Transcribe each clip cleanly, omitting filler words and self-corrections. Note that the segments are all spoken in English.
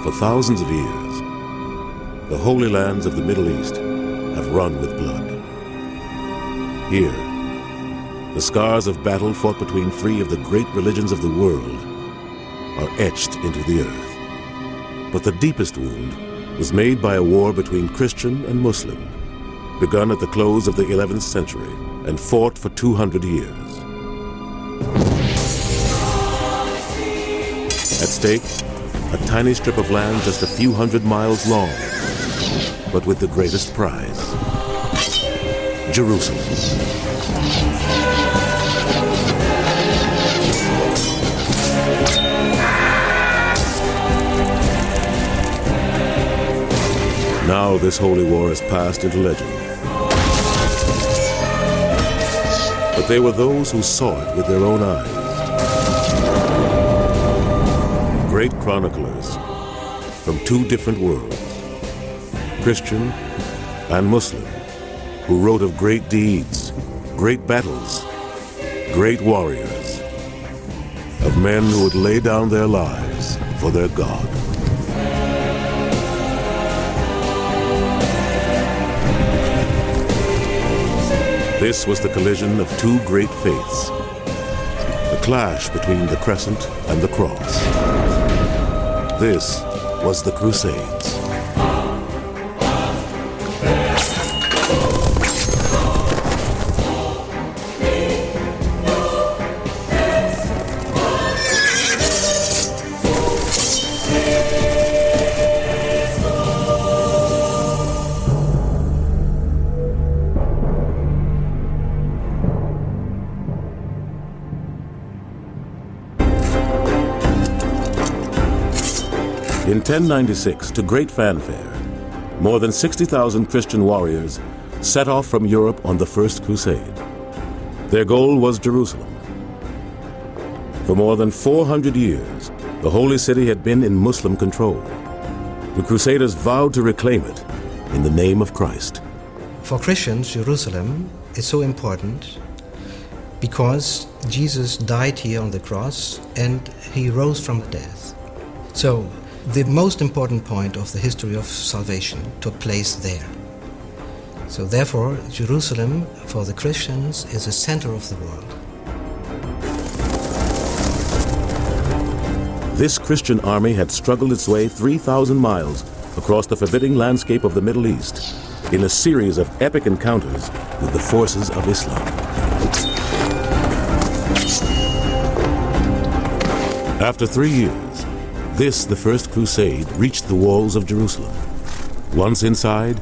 For thousands of years, the holy lands of the Middle East have run with blood. Here, the scars of battle fought between three of the great religions of the world are etched into the earth. But the deepest wound was made by a war between Christian and Muslim, begun at the close of the 11th century and fought for 200 years. At stake, a tiny strip of land just a few hundred miles long, but with the greatest prize: Jerusalem. Now this holy war has passed into legend. But they were those who saw it with their own eyes. Great chroniclers from two different worlds, Christian and Muslim, who wrote of great deeds, great battles, great warriors, of men who would lay down their lives for their God. This was the collision of two great faiths, the clash between the Crescent and the Cross. This was the Crusades. In 1096, to great fanfare, more than 60,000 Christian warriors set off from Europe on the First Crusade. Their goal was Jerusalem. For more than 400 years, the Holy City had been in Muslim control. The Crusaders vowed to reclaim it in the name of Christ. For Christians, Jerusalem is so important because Jesus died here on the cross and he rose from death. So, the most important point of the history of salvation took place there. So therefore, Jerusalem, for the Christians, is the center of the world. This Christian army had struggled its way 3,000 miles across the forbidding landscape of the Middle East in a series of epic encounters with the forces of Islam. After 3 years, this, the First Crusade, reached the walls of Jerusalem. Once inside,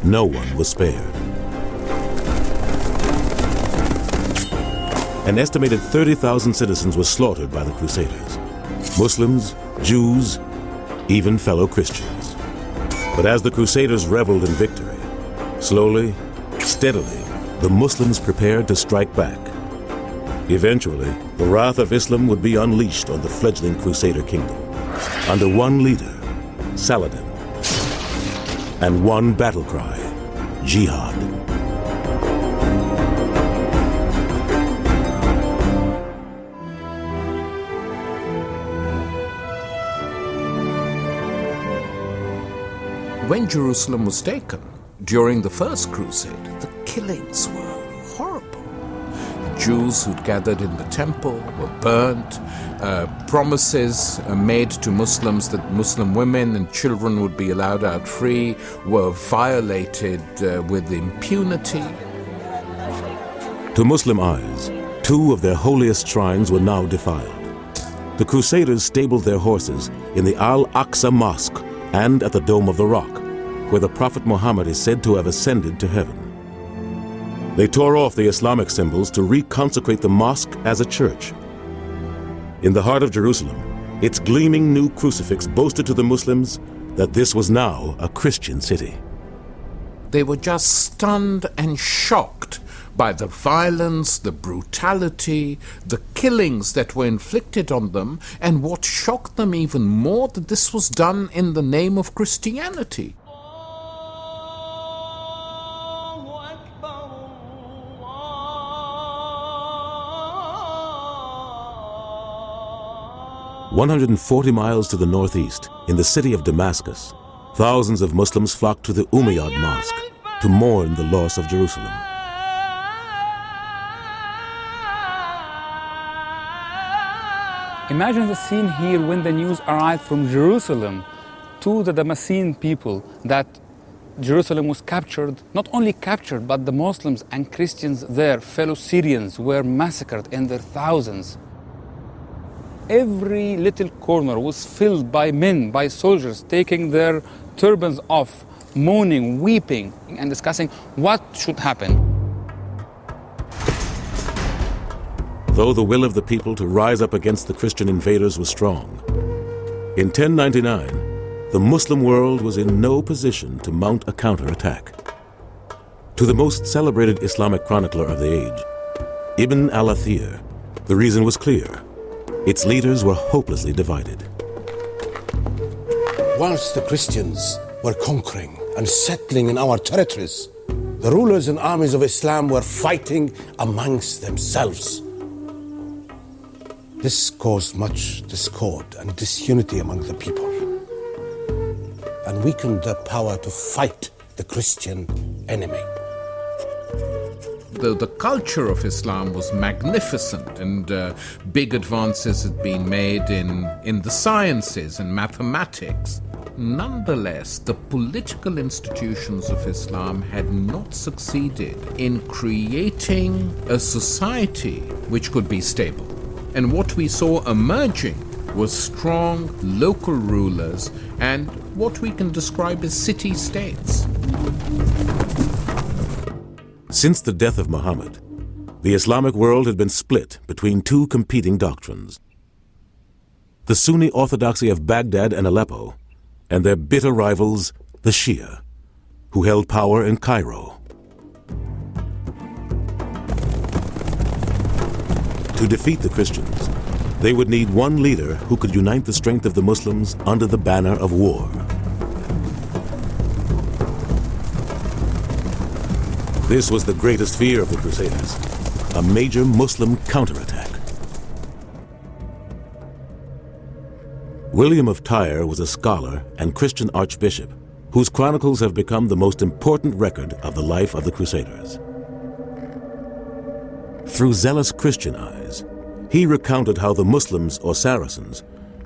no one was spared. An estimated 30,000 citizens were slaughtered by the Crusaders. Muslims, Jews, even fellow Christians. But as the Crusaders reveled in victory, slowly, steadily, the Muslims prepared to strike back. Eventually, the wrath of Islam would be unleashed on the fledgling Crusader kingdom, under one leader, Saladin, and one battle cry, Jihad. When Jerusalem was taken during the First Crusade, the killings were horrible. The Jews who'd gathered in the temple were burnt. Promises made to Muslims that Muslim women and children would be allowed out free were violated with impunity. To Muslim eyes, two of their holiest shrines were now defiled. The Crusaders stabled their horses in the Al-Aqsa Mosque and at the Dome of the Rock, where the Prophet Muhammad is said to have ascended to heaven. They tore off the Islamic symbols to reconsecrate the mosque as a church. In the heart of Jerusalem, its gleaming new crucifix boasted to the Muslims that this was now a Christian city. They were just stunned and shocked by the violence, the brutality, the killings that were inflicted on them, and what shocked them even more, that this was done in the name of Christianity. 140 miles to the northeast, in the city of Damascus, thousands of Muslims flocked to the Umayyad Mosque to mourn the loss of Jerusalem. Imagine the scene here when the news arrived from Jerusalem to the Damascene people that Jerusalem was captured, not only captured, but the Muslims and Christians there, fellow Syrians, were massacred in their thousands. Every little corner was filled by men, by soldiers, taking their turbans off, moaning, weeping, and discussing what should happen. Though the will of the people to rise up against the Christian invaders was strong, in 1099, the Muslim world was in no position to mount a counterattack. To the most celebrated Islamic chronicler of the age, Ibn al-Athir, the reason was clear. Its leaders were hopelessly divided. Whilst the Christians were conquering and settling in our territories, the rulers and armies of Islam were fighting amongst themselves. This caused much discord and disunity among the people, and weakened their power to fight the Christian enemy. The culture of Islam was magnificent, and big advances had been made in the sciences and mathematics. Nonetheless, the political institutions of Islam had not succeeded in creating a society which could be stable. And what we saw emerging was strong local rulers and what we can describe as city-states. Since the death of Muhammad, the Islamic world had been split between two competing doctrines: the Sunni orthodoxy of Baghdad and Aleppo, and their bitter rivals, the Shia, who held power in Cairo. To defeat the Christians, they would need one leader who could unite the strength of the Muslims under the banner of war. This was the greatest fear of the Crusaders, a major Muslim counterattack. William of Tyre was a scholar and Christian archbishop whose chronicles have become the most important record of the life of the Crusaders. Through zealous Christian eyes, he recounted how the Muslims, or Saracens,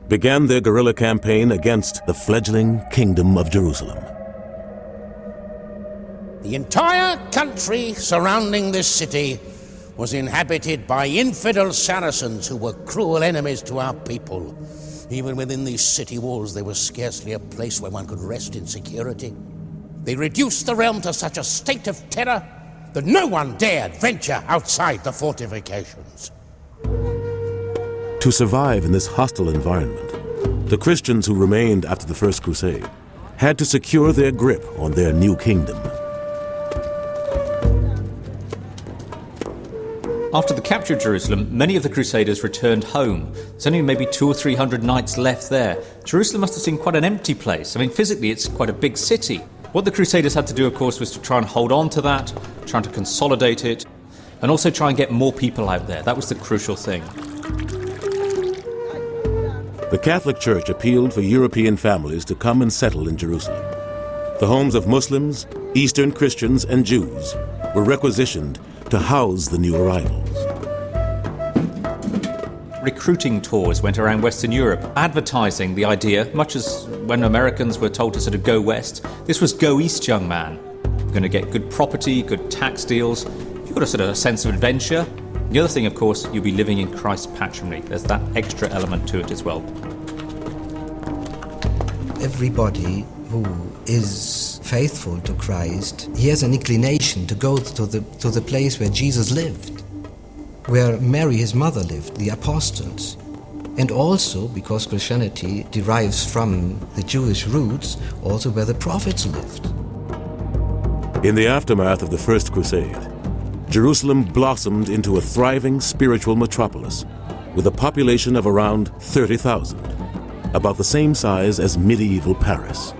began their guerrilla campaign against the fledgling Kingdom of Jerusalem. The entire country surrounding this city was inhabited by infidel Saracens who were cruel enemies to our people. Even within these city walls, there was scarcely a place where one could rest in security. They reduced the realm to such a state of terror that no one dared venture outside the fortifications. To survive in this hostile environment, the Christians who remained after the First Crusade had to secure their grip on their new kingdom. After the capture of Jerusalem, many of the Crusaders returned home. There's only maybe 200 or 300 knights left there. Jerusalem must have seemed quite an empty place. I mean, physically, it's quite a big city. What the Crusaders had to do, of course, was to try and hold on to that, trying to consolidate it, and also try and get more people out there. That was the crucial thing. The Catholic Church appealed for European families to come and settle in Jerusalem. The homes of Muslims, Eastern Christians, and Jews were requisitioned to house the new arrivals. Recruiting tours went around Western Europe, advertising the idea, much as when Americans were told to sort of go west. This was go east, young man. You're going to get good property, good tax deals. You've got a sort of a sense of adventure. The other thing, of course, you'll be living in Christ's patrimony. There's that extra element to it as well. Everybody who is faithful to Christ, he has an inclination to go to the place where Jesus lived, where Mary, his mother, lived, the apostles. And also, because Christianity derives from the Jewish roots, also where the prophets lived. In the aftermath of the First Crusade, Jerusalem blossomed into a thriving spiritual metropolis with a population of around 30,000, about the same size as medieval Paris.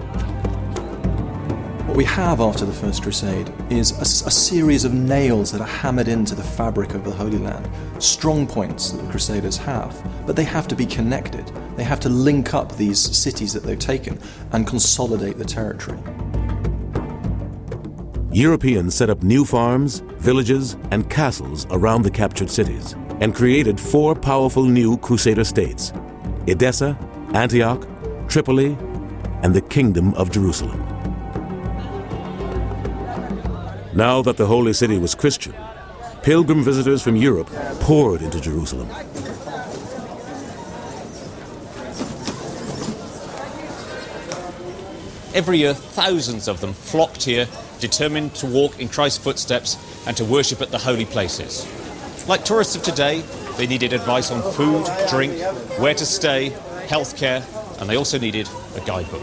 What we have after the First Crusade is a series of nails that are hammered into the fabric of the Holy Land. Strong points that the Crusaders have, but they have to be connected. They have to link up these cities that they've taken and consolidate the territory. Europeans set up new farms, villages, and castles around the captured cities and created 4 powerful new Crusader states: Edessa, Antioch, Tripoli, and the Kingdom of Jerusalem. Now that the Holy City was Christian, pilgrim visitors from Europe poured into Jerusalem. Every year, thousands of them flocked here, determined to walk in Christ's footsteps and to worship at the holy places. Like tourists of today, they needed advice on food, drink, where to stay, healthcare, and they also needed a guidebook.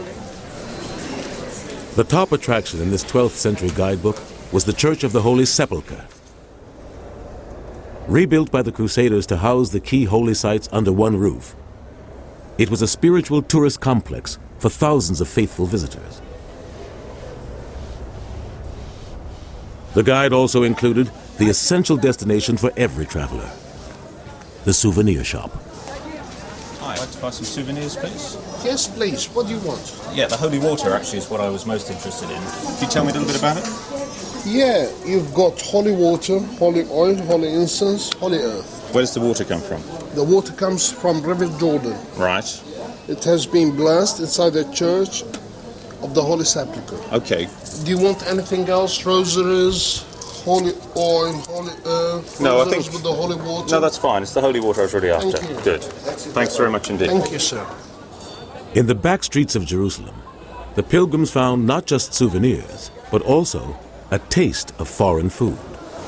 The top attraction in this 12th century guidebook was the Church of the Holy Sepulchre. Rebuilt by the Crusaders to house the key holy sites under one roof, it was a spiritual tourist complex for thousands of faithful visitors. The guide also included the essential destination for every traveler: the souvenir shop. Hi, I'd like to buy some souvenirs, please. Yes, please. What do you want? Yeah, the holy water actually is what I was most interested in. Can you tell me a little bit about it? Yeah, you've got holy water, holy oil, holy incense, holy earth. Where does the water come from? The water comes from River Jordan. Right. It has been blessed inside the Church of the Holy Sepulchre. Okay. Do you want anything else? Rosaries, holy oil, holy earth, No, I rosaries think... with the holy water? No, that's fine. It's the holy water I was really after. Thank you. Good. Thanks very much indeed. Thank you, sir. In the back streets of Jerusalem, the pilgrims found not just souvenirs, but also a taste of foreign food.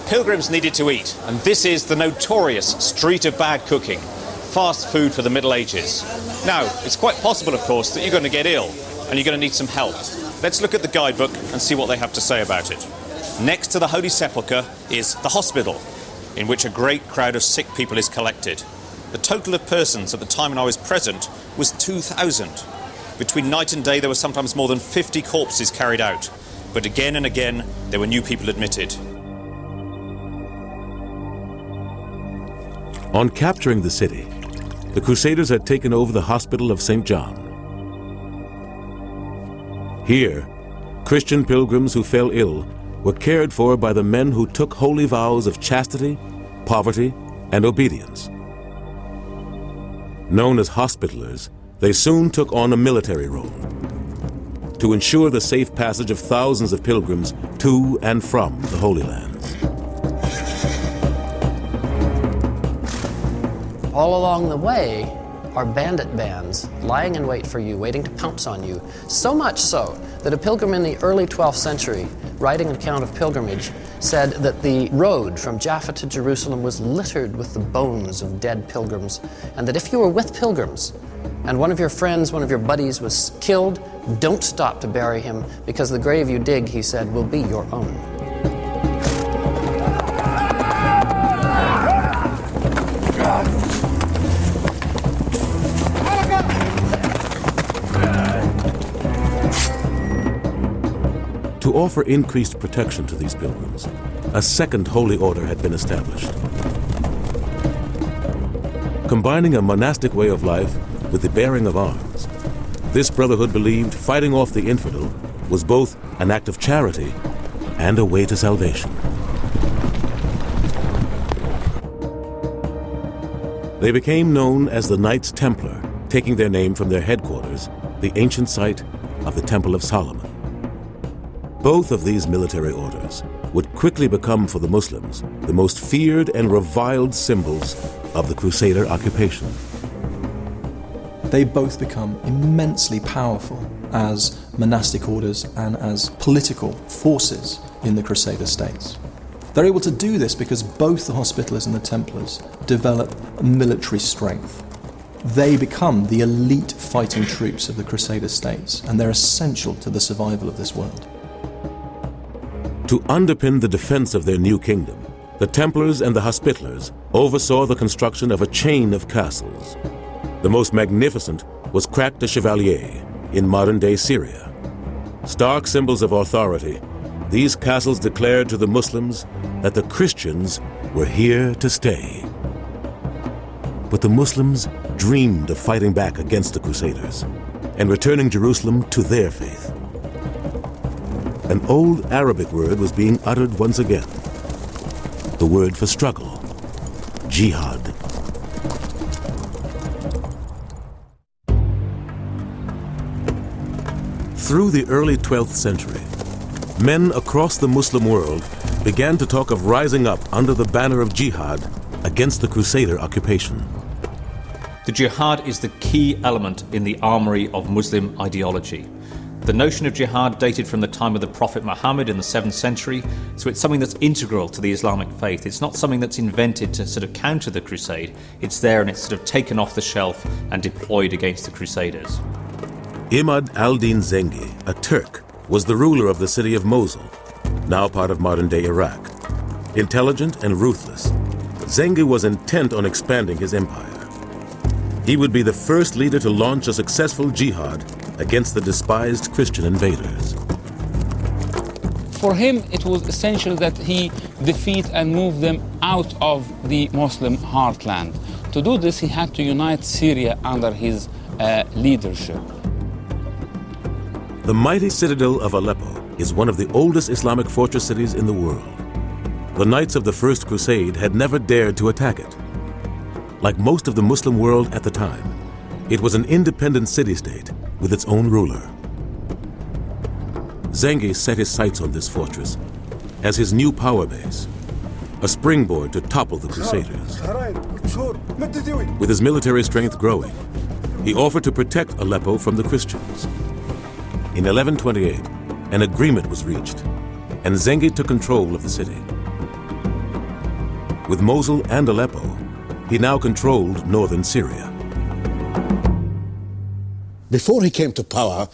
Pilgrims needed to eat, and this is the notorious street of bad cooking, fast food for the Middle Ages. Now, it's quite possible, of course, that you're going to get ill, and you're going to need some help. Let's look at the guidebook and see what they have to say about it. Next to the Holy Sepulchre is the hospital, in which a great crowd of sick people is collected. The total of persons at the time when I was present was 2,000. Between night and day, there were sometimes more than 50 corpses carried out. But again and again, there were new people admitted. On capturing the city, the Crusaders had taken over the Hospital of St. John. Here, Christian pilgrims who fell ill were cared for by the men who took holy vows of chastity, poverty, and obedience. Known as hospitalers, they soon took on a military role to ensure the safe passage of thousands of pilgrims to and from the Holy Land. All along the way are bandit bands lying in wait for you, waiting to pounce on you. So much so that a pilgrim in the early 12th century, writing an account of pilgrimage, said that the road from Jaffa to Jerusalem was littered with the bones of dead pilgrims, and that if you were with pilgrims and one of your friends, one of your buddies was killed, don't stop to bury him, because the grave you dig, he said, will be your own. To offer increased protection to these pilgrims, a second holy order had been established. Combining a monastic way of life with the bearing of arms, this brotherhood believed fighting off the infidel was both an act of charity and a way to salvation. They became known as the Knights Templar, taking their name from their headquarters, the ancient site of the Temple of Solomon. Both of these military orders would quickly become for the Muslims the most feared and reviled symbols of the Crusader occupation. They both become immensely powerful as monastic orders and as political forces in the Crusader states. They're able to do this because both the Hospitallers and the Templars develop military strength. They become the elite fighting troops of the Crusader states, and they're essential to the survival of this world. To underpin the defense of their new kingdom, the Templars and the Hospitallers oversaw the construction of a chain of castles. The most magnificent was Crac de Chevalier in modern-day Syria. Stark symbols of authority, these castles declared to the Muslims that the Christians were here to stay. But the Muslims dreamed of fighting back against the Crusaders and returning Jerusalem to their faith. An old Arabic word was being uttered once again. The word for struggle, jihad. Through the early 12th century, men across the Muslim world began to talk of rising up under the banner of jihad against the Crusader occupation. The jihad is the key element in the armory of Muslim ideology. The notion of jihad dated from the time of the Prophet Muhammad in the 7th century, so it's something that's integral to the Islamic faith. It's not something that's invented to sort of counter the crusade. It's there and it's sort of taken off the shelf and deployed against the Crusaders. Imad al-Din Zengi, a Turk, was the ruler of the city of Mosul, now part of modern-day Iraq. Intelligent and ruthless, Zengi was intent on expanding his empire. He would be the first leader to launch a successful jihad against the despised Christian invaders. For him, it was essential that he defeat and move them out of the Muslim heartland. To do this, he had to unite Syria under his leadership. The mighty citadel of Aleppo is one of the oldest Islamic fortress cities in the world. The Knights of the First Crusade had never dared to attack it. Like most of the Muslim world at the time, it was an independent city-state with its own ruler. Zengi set his sights on this fortress as his new power base, a springboard to topple the Crusaders. With his military strength growing, he offered to protect Aleppo from the Christians. In 1128, an agreement was reached, and Zengi took control of the city. With Mosul and Aleppo, he now controlled northern Syria. Before he came to power,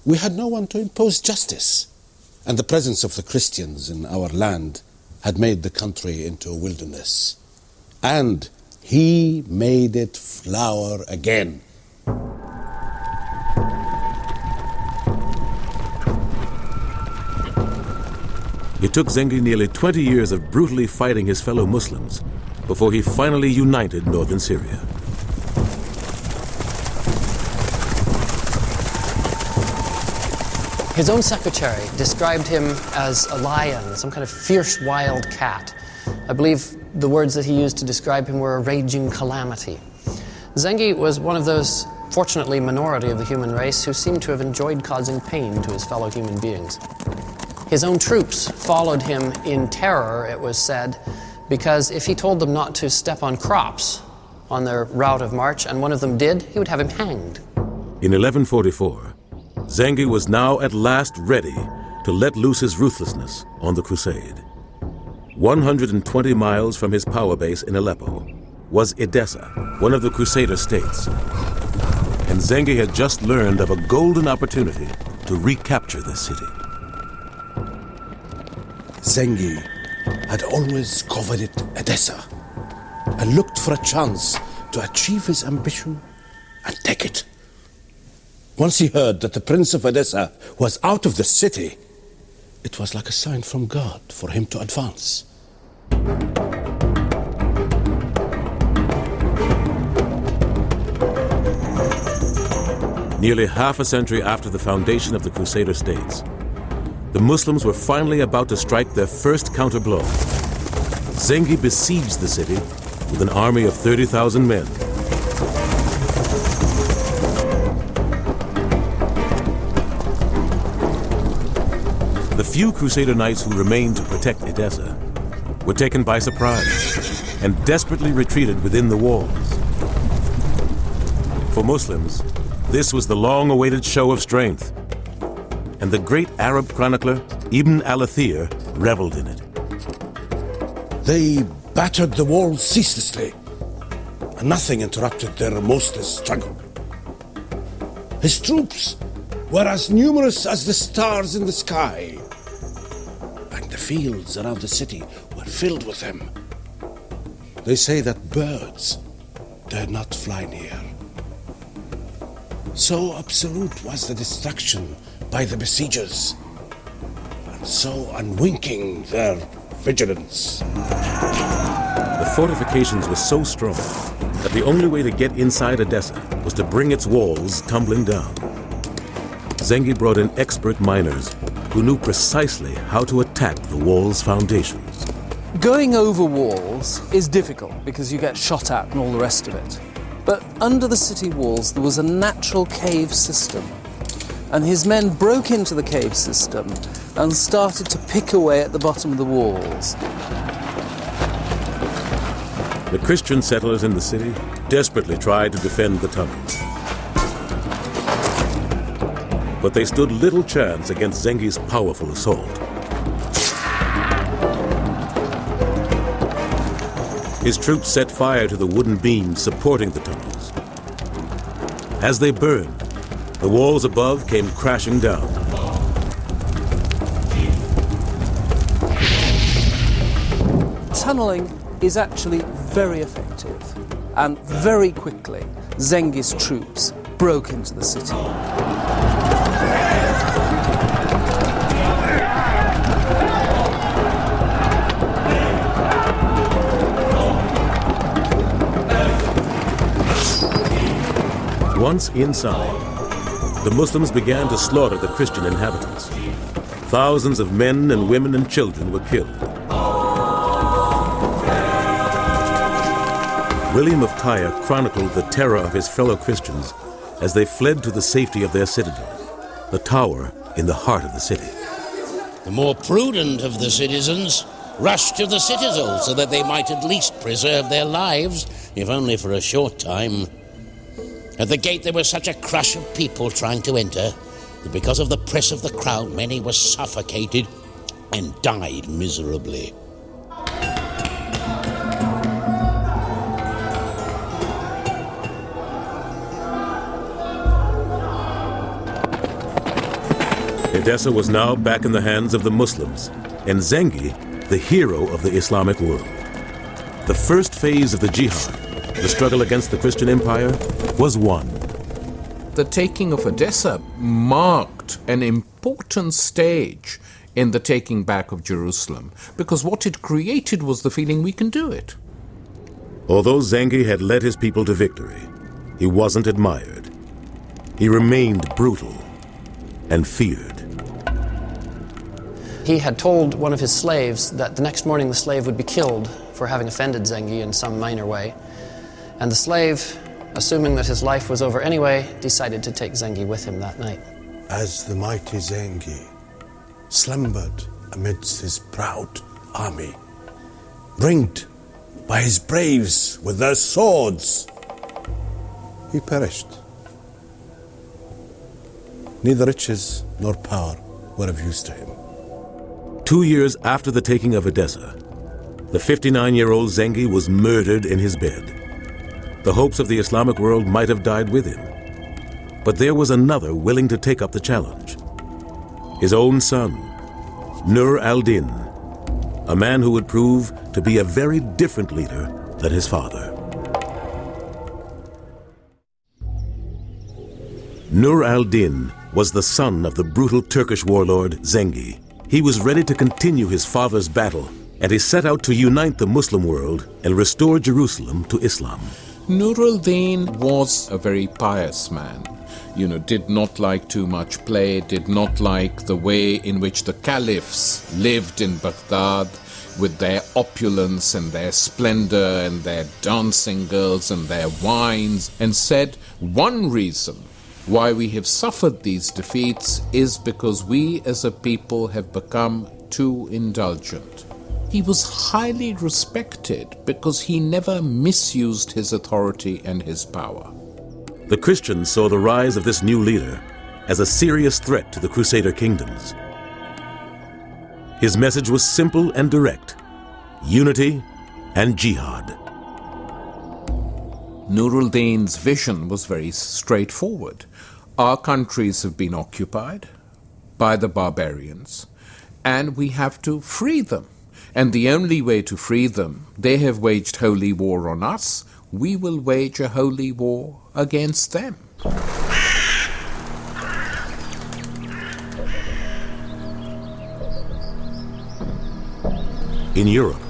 we had no one to impose justice, and the presence of the Christians in our land had made the country into a wilderness. And he made it flower again. It took Zengi nearly 20 years of brutally fighting his fellow Muslims before he finally united northern Syria. His own secretary described him as a lion, some kind of fierce wild cat. I believe the words that he used to describe him were a raging calamity. Zengi was one of those, fortunately, minority of the human race who seemed to have enjoyed causing pain to his fellow human beings. His own troops followed him in terror, it was said, because if he told them not to step on crops on their route of march, and one of them did, he would have him hanged. In 1144, Zengi was now at last ready to let loose his ruthlessness on the crusade. 120 miles from his power base in Aleppo was Edessa, one of the Crusader states. And Zengi had just learned of a golden opportunity to recapture this city. Zengi had always coveted Edessa and looked for a chance to achieve his ambition and take it. Once he heard that the Prince of Edessa was out of the city, it was like a sign from God for him to advance. Nearly half a century after the foundation of the Crusader states, the Muslims were finally about to strike their first counterblow. Zengi besieged the city with an army of 30,000 men. The few Crusader knights who remained to protect Edessa were taken by surprise and desperately retreated within the walls. For Muslims, this was the long-awaited show of strength, and the great Arab chronicler Ibn al-Athir reveled in it. They battered the walls ceaselessly, and nothing interrupted their remorseless struggle. His troops were as numerous as the stars in the sky, and the fields around the city were filled with them. They say that birds dare not fly near. So absolute was the destruction by the besiegers, and so unwinking their vigilance. The fortifications were so strong that the only way to get inside Edessa was to bring its walls tumbling down. Zengi brought in expert miners who knew precisely how to attack the wall's foundations. Going over walls is difficult because you get shot at and all the rest of it. But under the city walls there was a natural cave system. And his men broke into the cave system and started to pick away at the bottom of the walls. The Christian settlers in the city desperately tried to defend the tunnels. But they stood little chance against Zengi's powerful assault. His troops set fire to the wooden beams supporting the tunnels. As they burned, the walls above came crashing down. Tunneling is actually very effective, and very quickly Zengi's troops broke into the city. Once inside, the Muslims began to slaughter the Christian inhabitants. Thousands of men and women and children were killed. William of Tyre chronicled the terror of his fellow Christians as they fled to the safety of their citadel, the tower in the heart of the city. The more prudent of the citizens rushed to the citadel so that they might at least preserve their lives, if only for a short time. At the gate there was such a crush of people trying to enter that because of the press of the crowd, many were suffocated and died miserably. Edessa was now back in the hands of the Muslims, and Zengi, the hero of the Islamic world. The first phase of the jihad, the struggle against the Christian Empire, was won. The taking of Edessa marked an important stage in the taking back of Jerusalem, because what it created was the feeling we can do it. Although Zengi had led his people to victory, he wasn't admired. He remained brutal and feared. He had told one of his slaves that the next morning the slave would be killed for having offended Zengi in some minor way. And the slave, assuming that his life was over anyway, decided to take Zengi with him that night. As the mighty Zengi slumbered amidst his proud army, ringed by his braves with their swords, he perished. Neither riches nor power were of use to him. 2 years after the taking of Edessa, the 59-year-old Zengi was murdered in his bed. The hopes of the Islamic world might have died with him. But there was another willing to take up the challenge. His own son, Nur al-Din, a man who would prove to be a very different leader than his father. Nur al-Din was the son of the brutal Turkish warlord Zengi. He was ready to continue his father's battle, and he set out to unite the Muslim world and restore Jerusalem to Islam. Nur al-Din was a very pious man. Did not like too much play, did not like the way in which the caliphs lived in Baghdad with their opulence and their splendor and their dancing girls and their wines, and said one reason why we have suffered these defeats is because we as a people have become too indulgent. He was highly respected because he never misused his authority and his power. The Christians saw the rise of this new leader as a serious threat to the Crusader kingdoms. His message was simple and direct: unity and jihad. Nur al-Din's vision was very straightforward. Our countries have been occupied by the barbarians, and we have to free them. And the only way to free them, they have waged holy war on us, we will wage a holy war against them. In Europe,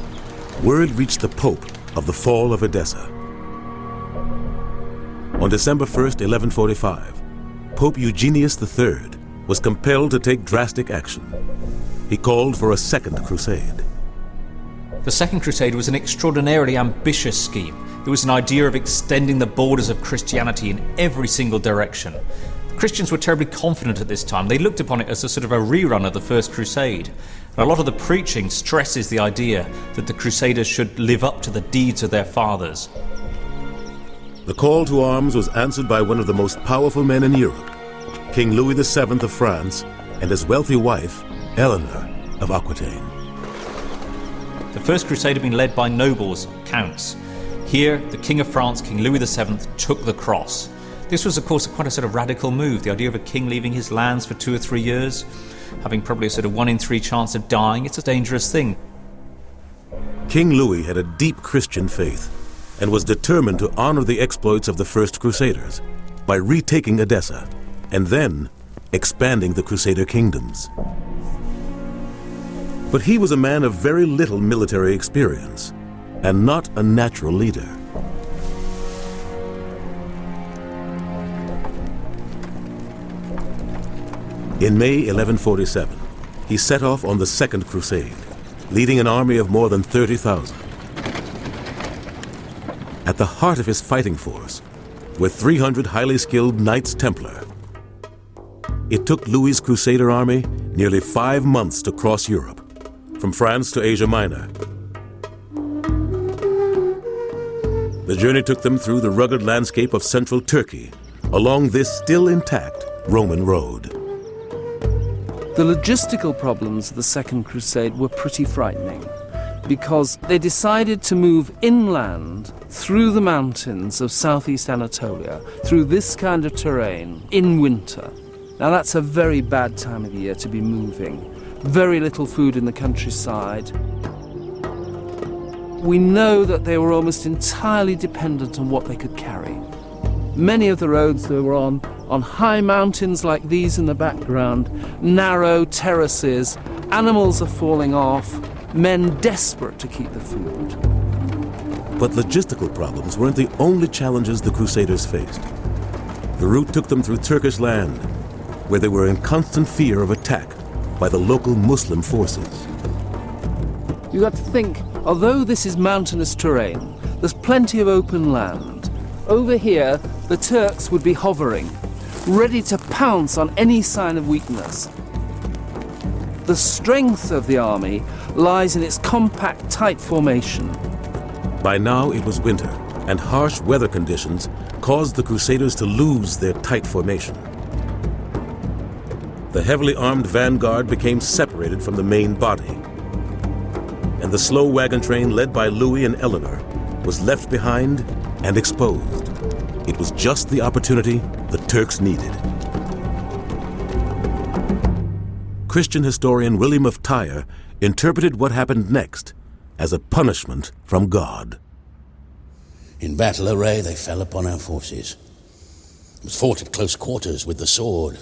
word reached the Pope of the fall of Edessa. On December 1st, 1145, Pope Eugenius III was compelled to take drastic action. He called for a second crusade. The Second Crusade was an extraordinarily ambitious scheme. It was an idea of extending the borders of Christianity in every single direction. Christians were terribly confident at this time. They looked upon it as a sort of a rerun of the First Crusade. And a lot of the preaching stresses the idea that the Crusaders should live up to the deeds of their fathers. The call to arms was answered by one of the most powerful men in Europe, King Louis VII of France, and his wealthy wife, Eleanor of Aquitaine. The First Crusade had been led by nobles, counts. Here, the King of France, King Louis VII, took the cross. This was, of course, quite a sort of radical move, the idea of a king leaving his lands for 2 or 3 years, having probably a sort of 1 in 3 chance of dying. It's a dangerous thing. King Louis had a deep Christian faith and was determined to honor the exploits of the First Crusaders by retaking Edessa and then expanding the Crusader kingdoms. But he was a man of very little military experience and not a natural leader. In May 1147, he set off on the Second Crusade, leading an army of more than 30,000. At the heart of his fighting force were 300 highly skilled Knights Templar. It took Louis's Crusader army nearly 5 months to cross Europe, from France to Asia Minor. The journey took them through the rugged landscape of central Turkey, along this still intact Roman road. The logistical problems of the Second Crusade were pretty frightening, because they decided to move inland through the mountains of southeast Anatolia, through this kind of terrain, in winter. Now that's a very bad time of the year to be moving. Very little food in the countryside. We know that they were almost entirely dependent on what they could carry. Many of the roads they were on high mountains like these in the background, narrow terraces, animals are falling off, men desperate to keep the food. But logistical problems weren't the only challenges the Crusaders faced. The route took them through Turkish land, where they were in constant fear of attack by the local Muslim forces. You've got to think, although this is mountainous terrain, there's plenty of open land. Over here, the Turks would be hovering, ready to pounce on any sign of weakness. The strength of the army lies in its compact, tight formation. By now it was winter, and harsh weather conditions caused the Crusaders to lose their tight formation. The heavily armed vanguard became separated from the main body, and the slow wagon train led by Louis and Eleanor was left behind and exposed. It was just the opportunity the Turks needed. Christian historian William of Tyre interpreted what happened next as a punishment from God. In battle array, they fell upon our forces. It was fought at close quarters with the sword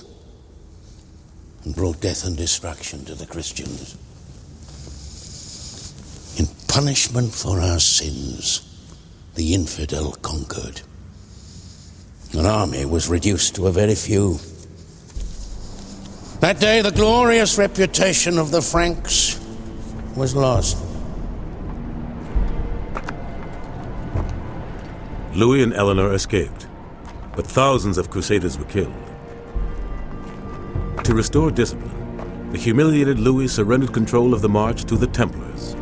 and brought death and destruction to the Christians. In punishment for our sins, the infidel conquered. An army was reduced to a very few. That day, the glorious reputation of the Franks was lost. Louis and Eleanor escaped, but thousands of Crusaders were killed. To restore discipline, the humiliated Louis surrendered control of the march to the Templars.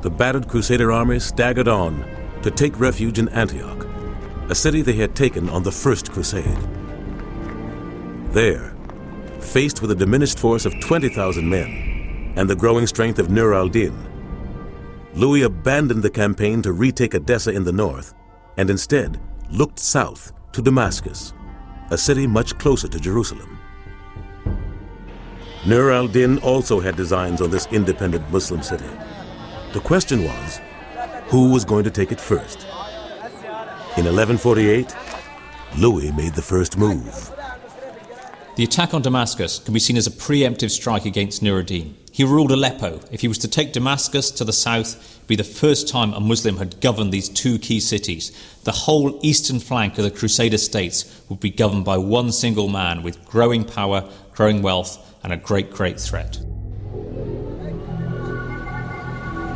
The battered Crusader army staggered on to take refuge in Antioch, a city they had taken on the First Crusade. There, faced with a diminished force of 20,000 men and the growing strength of Nur al-Din, Louis abandoned the campaign to retake Edessa in the north and instead looked south to Damascus, a city much closer to Jerusalem. Nur al-Din also had designs on this independent Muslim city. The question was, who was going to take it first? In 1148, Louis made the first move. The attack on Damascus can be seen as a preemptive strike against Nur ad-Din. He ruled Aleppo. If he was to take Damascus to the south, it would be the first time a Muslim had governed these two key cities. The whole eastern flank of the Crusader states would be governed by one single man with growing power, growing wealth, and a great, great threat.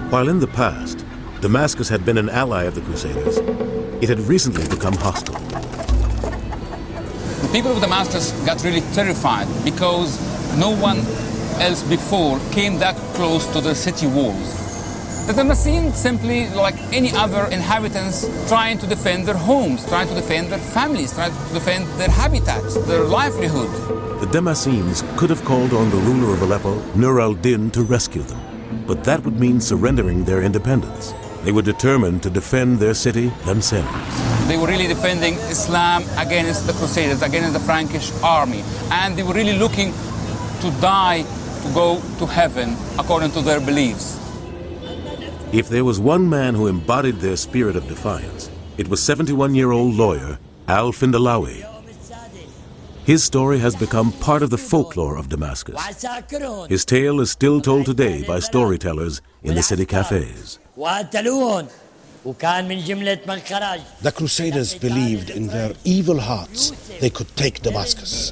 While in the past, Damascus had been an ally of the Crusaders, it had recently become hostile. The people of Damascus got really terrified because no one else before came that close to the city walls. The Damascenes simply, like any other inhabitants, trying to defend their homes, trying to defend their families, trying to defend their habitats, their livelihood. The Damascenes could have called on the ruler of Aleppo, Nur al-Din, to rescue them, but that would mean surrendering their independence. They were determined to defend their city themselves. They were really defending Islam against the Crusaders, against the Frankish army, and they were really looking to die, to go to heaven, according to their beliefs. If there was one man who embodied their spirit of defiance, it was 71-year-old lawyer al-Findalawi. His story has become part of the folklore of Damascus. His tale is still told today by storytellers in the city cafes. The Crusaders believed in their evil hearts they could take Damascus.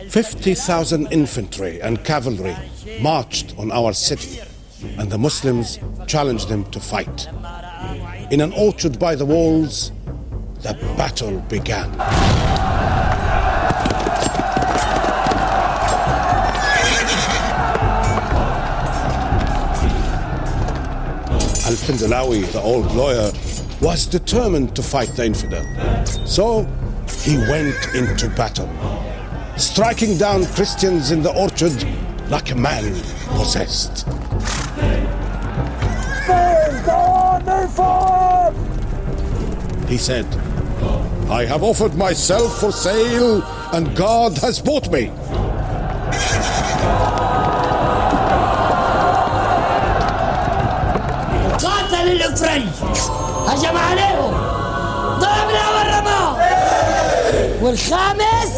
50,000 infantry and cavalry marched on our city, and the Muslims challenged them to fight. In an orchard by the walls, the battle began. Al-Findalawi, the old lawyer, was determined to fight the infidel. So he went into battle, striking down Christians in the orchard like a man possessed. He said, "I have offered myself for sale, and God has bought me." الفرنج هجم عليهم ضربنا والرماه والخامس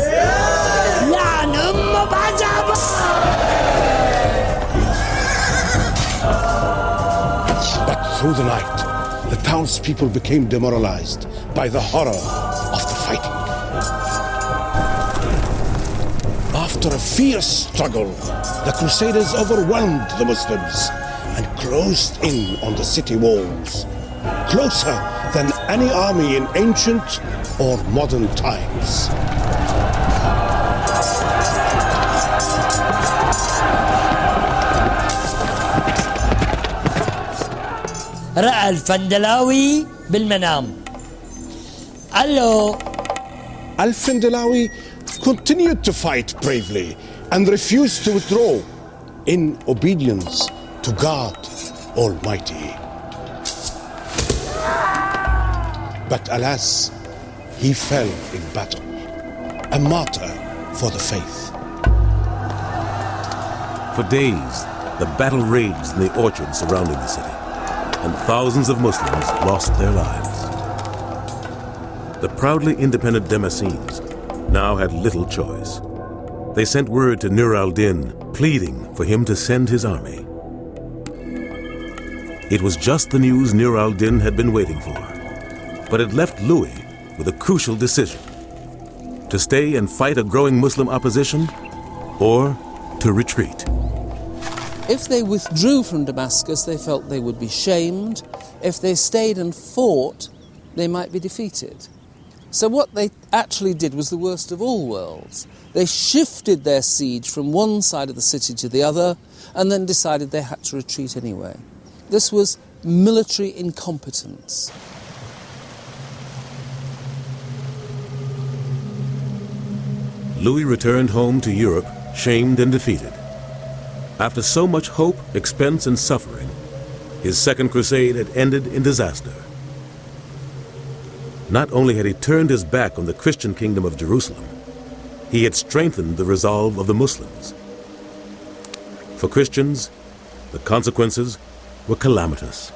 لعن امه بعجبه. But through the night, the townspeople became demoralized by the horror of the fighting. After a fierce struggle, the Crusaders overwhelmed the Muslims and closed in on the city walls, closer than any army in ancient or modern times. رأى الفندلاوي بالمنام. Hello. Al-Findalawi continued to fight bravely and refused to withdraw in obedience to God Almighty. But alas, he fell in battle, a martyr for the faith. For days, the battle raged in the orchards surrounding the city, and thousands of Muslims lost their lives. The proudly independent Damascenes now had little choice. They sent word to Nur al-Din, pleading for him to send his army. It was just the news Nur al-Din had been waiting for, but it left Louis with a crucial decision: to stay and fight a growing Muslim opposition, or to retreat. If they withdrew from Damascus, they felt they would be shamed. If they stayed and fought, they might be defeated. So what they actually did was the worst of all worlds. They shifted their siege from one side of the city to the other, and then decided they had to retreat anyway. This was military incompetence. Louis returned home to Europe, shamed and defeated. After so much hope, expense, and suffering, his second crusade had ended in disaster. Not only had he turned his back on the Christian kingdom of Jerusalem, he had strengthened the resolve of the Muslims. For Christians, the consequences were calamitous.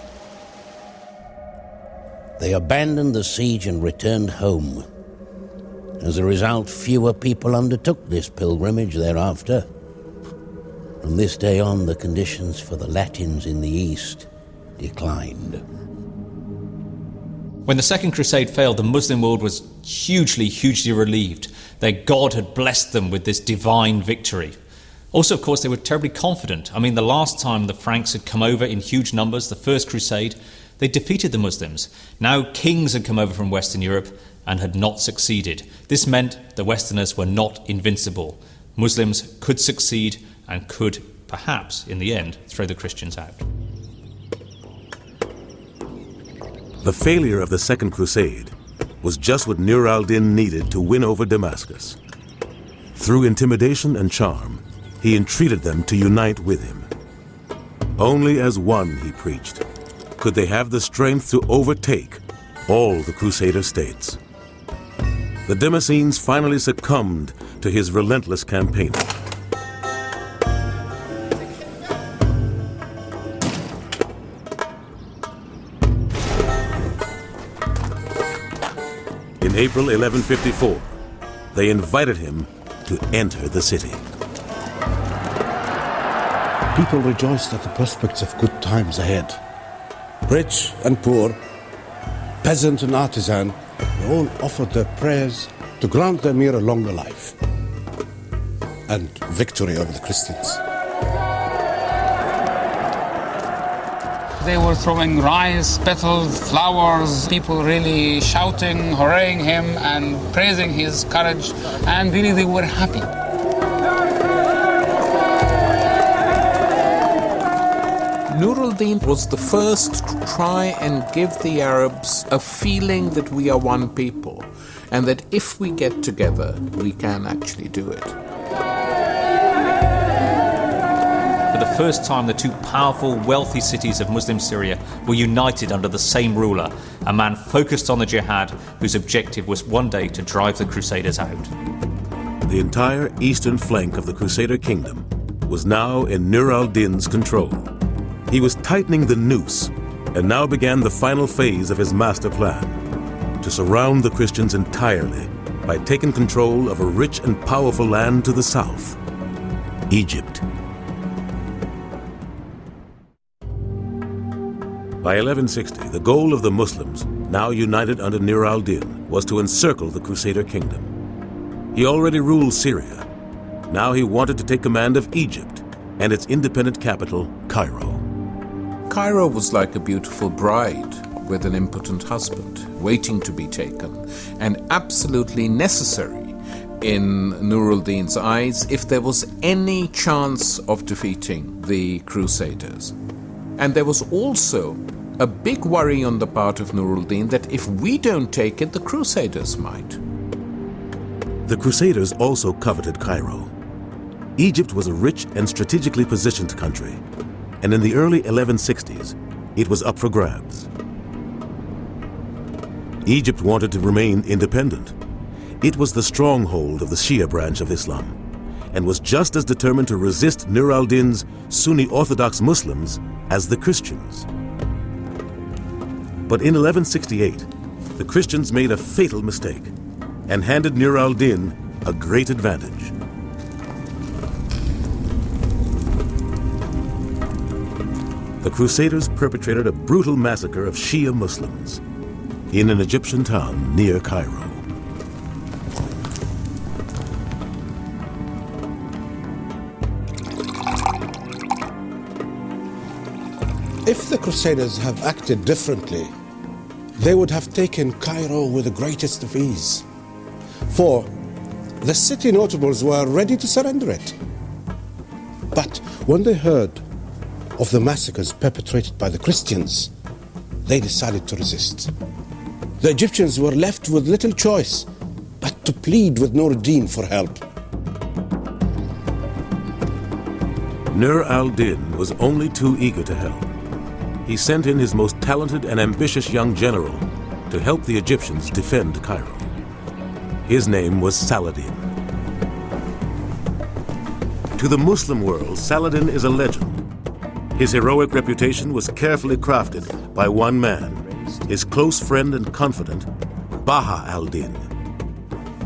They abandoned the siege and returned home. As a result, fewer people undertook this pilgrimage thereafter. From this day on, the conditions for the Latins in the East declined. When the Second Crusade failed, the Muslim world was hugely relieved. Their God had blessed them with this divine victory. Also, of course, they were terribly confident. I mean, the last time the Franks had come over in huge numbers, the First Crusade, they defeated the Muslims. Now kings had come over from Western Europe and had not succeeded. This meant the Westerners were not invincible. Muslims could succeed and could, perhaps, in the end, throw the Christians out. The failure of the Second Crusade was just what Nur al-Din needed to win over Damascus. Through intimidation and charm, he entreated them to unite with him. Only as one, he preached, could they have the strength to overtake all the Crusader states. The Damascenes finally succumbed to his relentless campaigning. In April 1154, they invited him to enter the city. People rejoiced at the prospects of good times ahead. Rich and poor, peasant and artisan, they all offered their prayers to grant the Emir a longer life and victory over the Christians. They were throwing rice, petals, flowers, people really shouting, hooraying him and praising his courage, and really they were happy. Nur al-Din was the first to try and give the Arabs a feeling that we are one people, and that if we get together, we can actually do it. For the first time, the two powerful, wealthy cities of Muslim Syria were united under the same ruler, a man focused on the jihad whose objective was one day to drive the Crusaders out. The entire eastern flank of the Crusader kingdom was now in Nur al-Din's control. He was tightening the noose, and now began the final phase of his master plan, to surround the Christians entirely by taking control of a rich and powerful land to the south, Egypt. By 1160, the goal of the Muslims, now united under Nur al-Din, was to encircle the Crusader kingdom. He already ruled Syria. Now he wanted to take command of Egypt and its independent capital, Cairo. Cairo was like a beautiful bride with an impotent husband, waiting to be taken, and absolutely necessary in Nur al-Din's eyes if there was any chance of defeating the Crusaders. And there was also a big worry on the part of Nur al-Din that if we don't take it, the Crusaders might. The Crusaders also coveted Cairo. Egypt was a rich and strategically positioned country, and in the early 1160s, it was up for grabs. Egypt wanted to remain independent. It was the stronghold of the Shia branch of Islam, and was just as determined to resist Nur al-Din's Sunni Orthodox Muslims as the Christians. But in 1168, the Christians made a fatal mistake and handed Nur al-Din a great advantage. The Crusaders perpetrated a brutal massacre of Shia Muslims in an Egyptian town near Cairo. If the Crusaders have acted differently, they would have taken Cairo with the greatest of ease. For the city notables were ready to surrender it. But when they heard of the massacres perpetrated by the Christians, they decided to resist. The Egyptians were left with little choice but to plead with Nur al-Din for help. Nur al-Din was only too eager to help. He sent in his most talented and ambitious young general to help the Egyptians defend Cairo. His name was Saladin. To the Muslim world, Saladin is a legend. His heroic reputation was carefully crafted by one man, his close friend and confidant, Baha al-Din.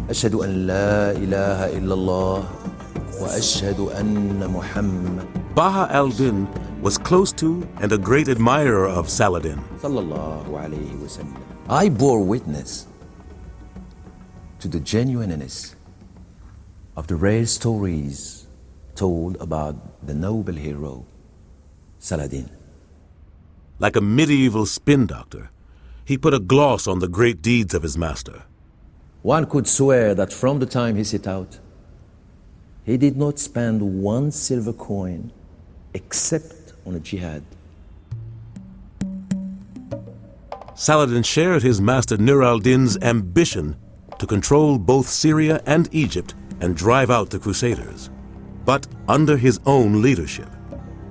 أشهد أن لا إله إلا الله وأشهد أن محمد. Baha al-Din was close to and a great admirer of Saladin. Sallallahu alayhi wa sallam. I bore witness to the genuineness of the rare stories told about the noble hero, Saladin. Like a medieval spin doctor, he put a gloss on the great deeds of his master. One could swear that from the time he set out, he did not spend one silver coin except on a jihad. Saladin shared his master Nur al-Din's ambition to control both Syria and Egypt and drive out the Crusaders, but under his own leadership.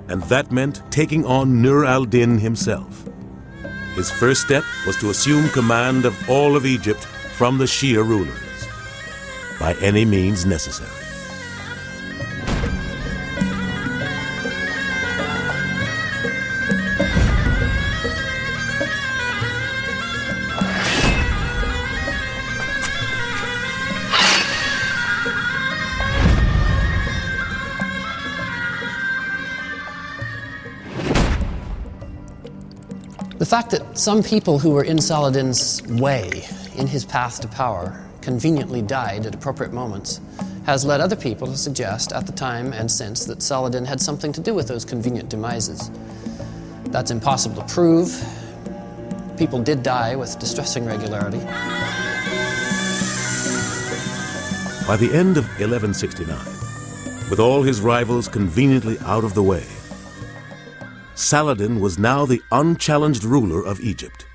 And that meant taking on Nur al-Din himself. His first step was to assume command of all of Egypt from the Shia rulers, by any means necessary. The fact that some people who were in Saladin's way, in his path to power, conveniently died at appropriate moments, has led other people to suggest at the time and since that Saladin had something to do with those convenient demises. That's impossible to prove. People did die with distressing regularity. By the end of 1169, with all his rivals conveniently out of the way, Saladin was now the unchallenged ruler of Egypt,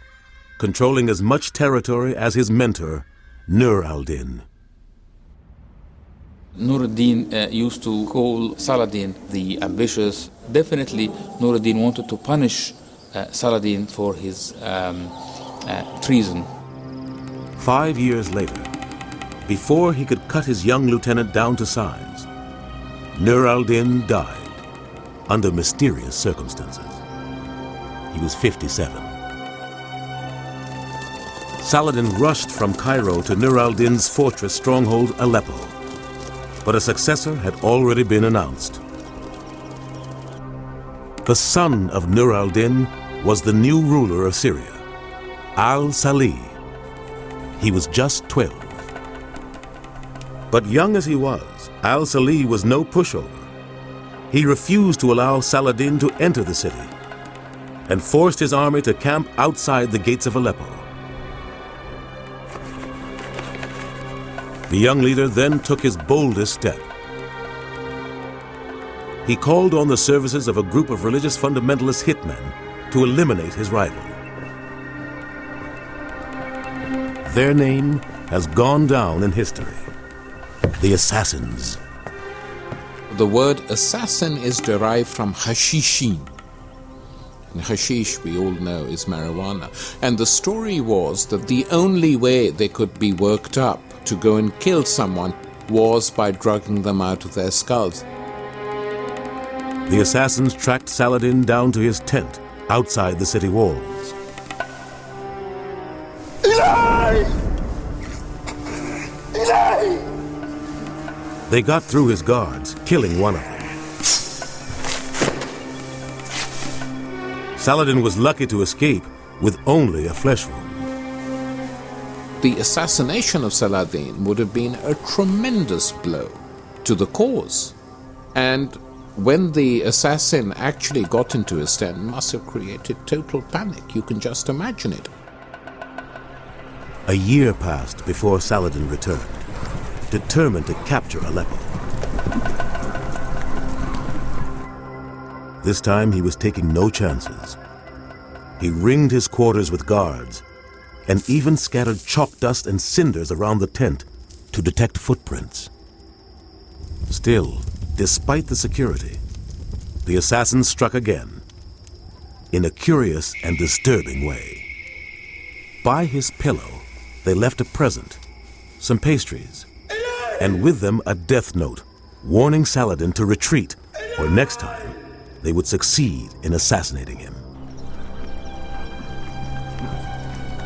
controlling as much territory as his mentor, Nur al-Din. Nur al-Din used to call Saladin the ambitious. Definitely, Nur al-Din wanted to punish Saladin for his treason. 5 years later, before he could cut his young lieutenant down to size, Nur al-Din died under mysterious circumstances. He was 57. Saladin rushed from Cairo to Nur al-Din's fortress stronghold Aleppo, but a successor had already been announced. The son of Nur al-Din was the new ruler of Syria, al-Salih. He was just 12. But young as he was, al-Salih was no pushover. He refused to allow Saladin to enter the city and forced his army to camp outside the gates of Aleppo. The young leader then took his boldest step. He called on the services of a group of religious fundamentalist hitmen to eliminate his rival. Their name has gone down in history: the Assassins. The word assassin is derived from hashishin. And hashish, we all know, is marijuana. And the story was that the only way they could be worked up to go and kill someone was by drugging them out of their skulls. The assassins tracked Saladin down to his tent outside the city walls. They got through his guards, killing one of them. Saladin was lucky to escape with only a flesh wound. The assassination of Saladin would have been a tremendous blow to the cause. And when the assassin actually got into his tent, it must have created total panic. You can just imagine it. A year passed before Saladin returned, determined to capture Aleppo. This time he was taking no chances. He ringed his quarters with guards and even scattered chalk dust and cinders around the tent to detect footprints. Still, despite the security, the assassins struck again, in a curious and disturbing way. By his pillow, they left a present, some pastries, and with them a death note warning Saladin to retreat, or next time they would succeed in assassinating him.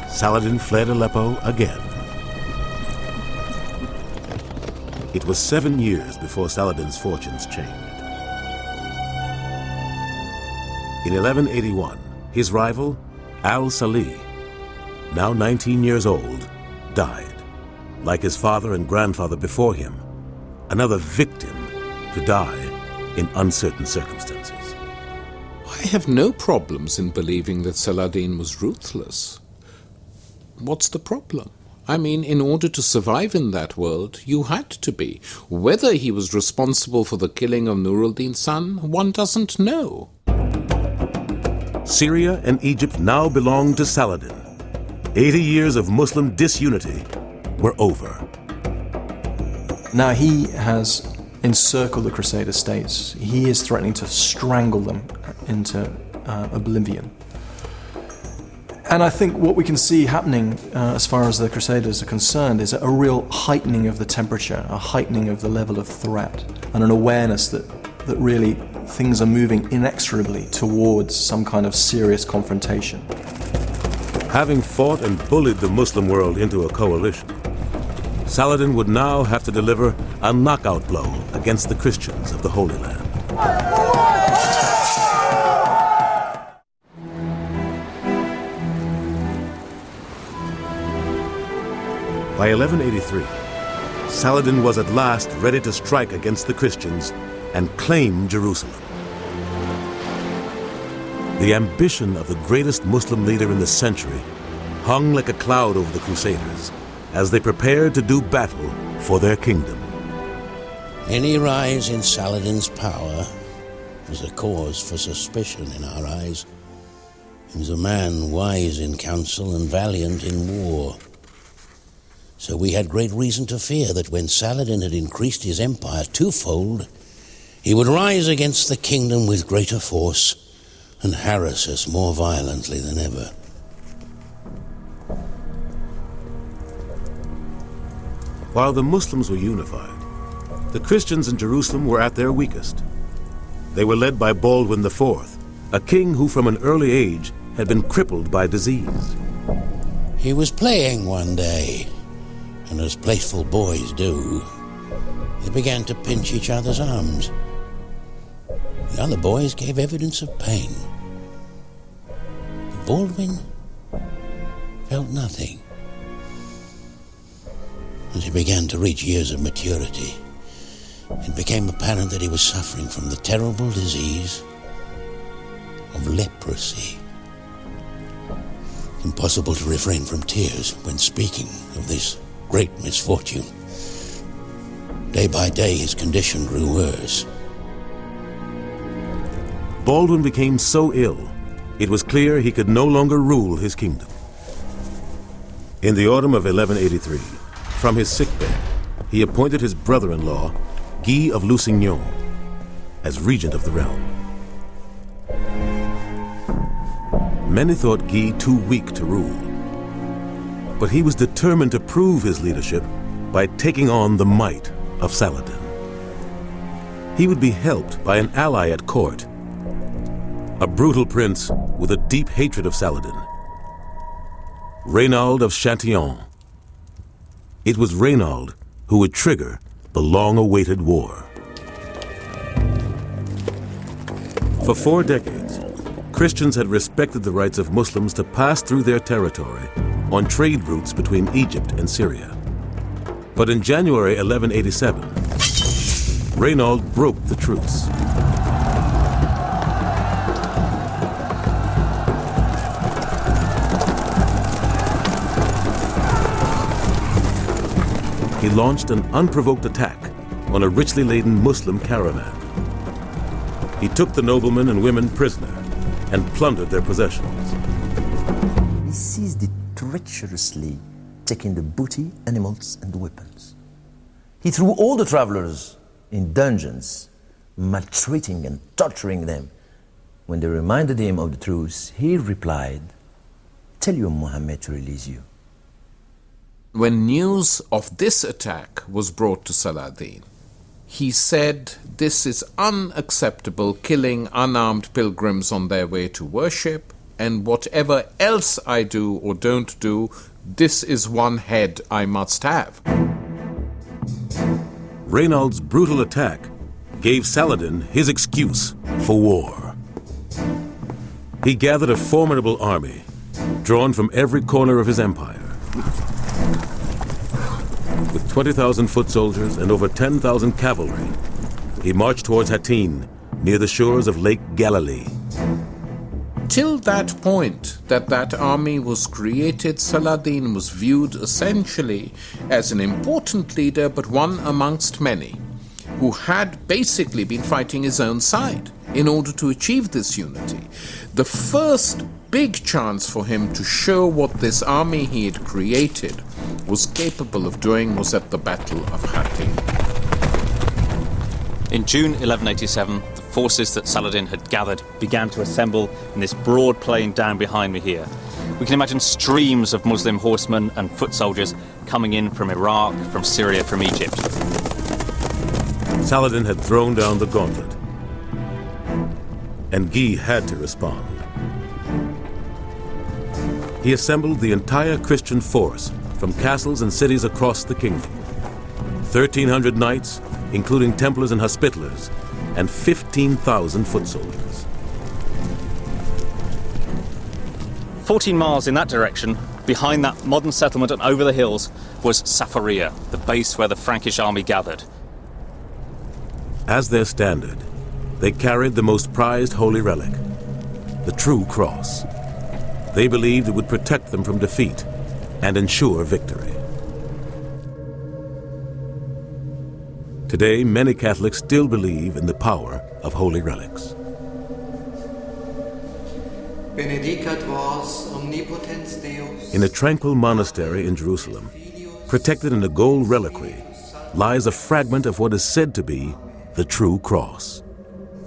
Saladin fled Aleppo again. It was 7 years before Saladin's fortunes changed. In 1181, his rival, al-Salih, now 19 years old, died, like his father and grandfather before him, another victim to die in uncertain circumstances. I have no problems in believing that Saladin was ruthless. What's the problem? I mean, in order to survive in that world, you had to be. Whether he was responsible for the killing of Nur al-Din's son, one doesn't know. Syria and Egypt now belonged to Saladin. 80 years of Muslim disunity were over. Now he has encircled the Crusader states. He is threatening to strangle them into oblivion. And I think what we can see happening as far as the Crusaders are concerned is a real heightening of the temperature, a heightening of the level of threat, and an awareness that really things are moving inexorably towards some kind of serious confrontation. Having fought and bullied the Muslim world into a coalition, Saladin would now have to deliver a knockout blow against the Christians of the Holy Land. By 1183, Saladin was at last ready to strike against the Christians and claim Jerusalem. The ambition of the greatest Muslim leader in the century hung like a cloud over the Crusaders as they prepared to do battle for their kingdom. Any rise in Saladin's power was a cause for suspicion in our eyes. He was a man wise in counsel and valiant in war. So we had great reason to fear that when Saladin had increased his empire twofold, he would rise against the kingdom with greater force and harass us more violently than ever. While the Muslims were unified, the Christians in Jerusalem were at their weakest. They were led by Baldwin IV, a king who from an early age had been crippled by disease. He was playing one day, and as playful boys do, they began to pinch each other's arms. The other boys gave evidence of pain. But Baldwin felt nothing. As he began to reach years of maturity, it became apparent that he was suffering from the terrible disease of leprosy. Impossible to refrain from tears when speaking of this great misfortune. Day by day, his condition grew worse. Baldwin became so ill, it was clear he could no longer rule his kingdom. In the autumn of 1183, from his sickbed, he appointed his brother-in-law, Guy of Lusignan, as regent of the realm. Many thought Guy too weak to rule, but he was determined to prove his leadership by taking on the might of Saladin. He would be helped by an ally at court, a brutal prince with a deep hatred of Saladin, Reynald of Chatillon. It was Reynald who would trigger the long-awaited war. For 4 decades, Christians had respected the rights of Muslims to pass through their territory on trade routes between Egypt and Syria. But in January 1187, Reynald broke the truce. He launched an unprovoked attack on a richly laden Muslim caravan. He took the noblemen and women prisoner and plundered their possessions. He seized it treacherously, taking the booty, animals, and weapons. He threw all the travelers in dungeons, maltreating and torturing them. When they reminded him of the truth, he replied, "Tell your Muhammad to release you." When news of this attack was brought to Saladin, he said, "This is unacceptable, killing unarmed pilgrims on their way to worship, and whatever else I do or don't do, this is one head I must have." Reynald's brutal attack gave Saladin his excuse for war. He gathered a formidable army, drawn from every corner of his empire. With 20,000 foot soldiers and over 10,000 cavalry, he marched towards Hattin, near the shores of Lake Galilee. Till that point that army was created, Saladin was viewed essentially as an important leader, but one amongst many, who had basically been fighting his own side in order to achieve this unity. The first big chance for him to show what this army he had created was capable of doing was at the Battle of Hattin. In June 1187, the forces that Saladin had gathered began to assemble in this broad plain down behind me here. We can imagine streams of Muslim horsemen and foot soldiers coming in from Iraq, from Syria, from Egypt. Saladin had thrown down the gauntlet, and Guy had to respond. He assembled the entire Christian force from castles and cities across the kingdom. 1,300 knights, including Templars and Hospitallers, and 15,000 foot soldiers. 14 miles in that direction, behind that modern settlement and over the hills, was Safaria, the base where the Frankish army gathered. As their standard, they carried the most prized holy relic, the true cross. They believed it would protect them from defeat and ensure victory. Today, many Catholics still believe in the power of holy relics. Benedicat vos omnipotens Deus. In a tranquil monastery in Jerusalem, protected in a gold reliquary, lies a fragment of what is said to be the true cross.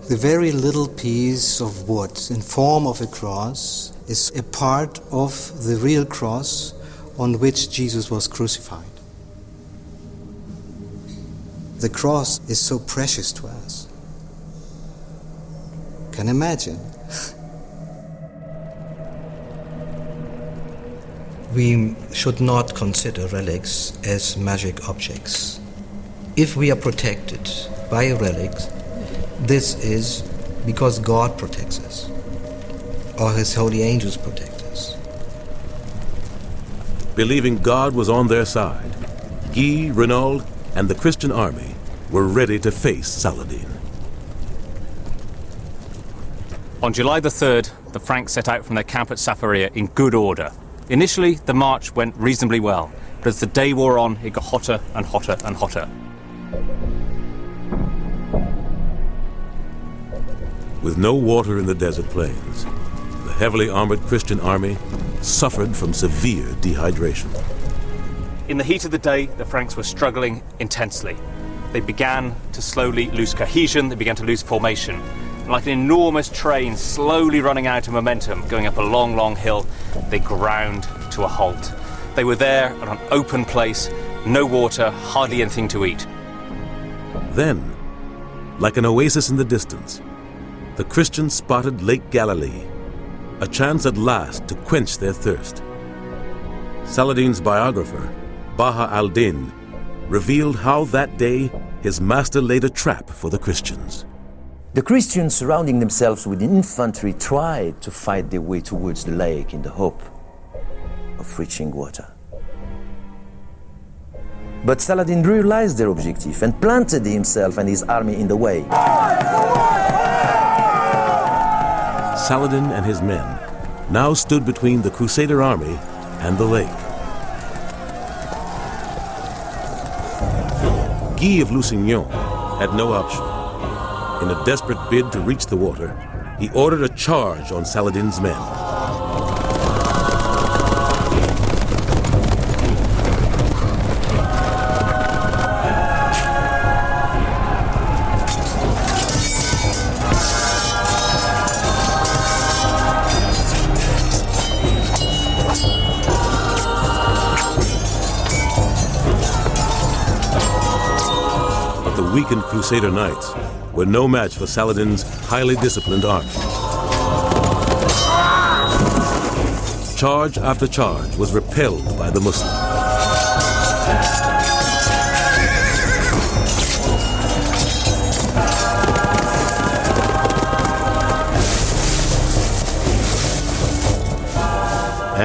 The very little piece of wood in form of a cross is a part of the real cross on which Jesus was crucified. The cross is so precious to us. Can imagine. We should not consider relics as magic objects. If we are protected by a relic, this is because God protects us, or His holy angels protect us. Believing God was on their side, Guy, Renaud, and the Christian army were ready to face Saladin. On July the 3rd, the Franks set out from their camp at Safaria in good order. Initially, the march went reasonably well, but as the day wore on, it got hotter and hotter and hotter. With no water in the desert plains, the heavily armored Christian army suffered from severe dehydration. In the heat of the day, the Franks were struggling intensely. They began to slowly lose cohesion, they began to lose formation. And like an enormous train slowly running out of momentum, going up a long, long hill, they ground to a halt. They were there at an open place, no water, hardly anything to eat. Then, like an oasis in the distance, the Christians spotted Lake Galilee, a chance at last to quench their thirst. Saladin's biographer, Baha al-Din, revealed how that day his master laid a trap for the Christians. The Christians, surrounding themselves with infantry, tried to fight their way towards the lake in the hope of reaching water. But Saladin realized their objective and planted himself and his army in the way. Saladin and his men now stood between the Crusader army and the lake. Guy of Lusignan had no option. In a desperate bid to reach the water, he ordered a charge on Saladin's men. Weakened Crusader knights were no match for Saladin's highly disciplined army. Charge after charge was repelled by the Muslims.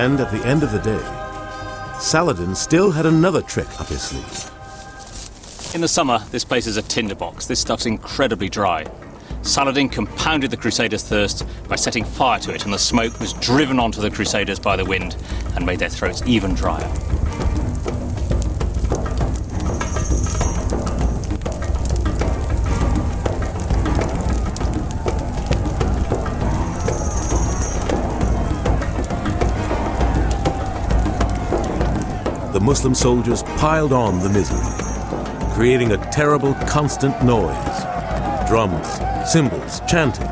And at the end of the day, Saladin still had another trick up his sleeve. In the summer, this place is a tinderbox. This stuff's incredibly dry. Saladin compounded the Crusaders' thirst by setting fire to it, and the smoke was driven onto the Crusaders by the wind and made their throats even drier. The Muslim soldiers piled on the misery, creating a terrible constant noise. Drums, cymbals, chanting,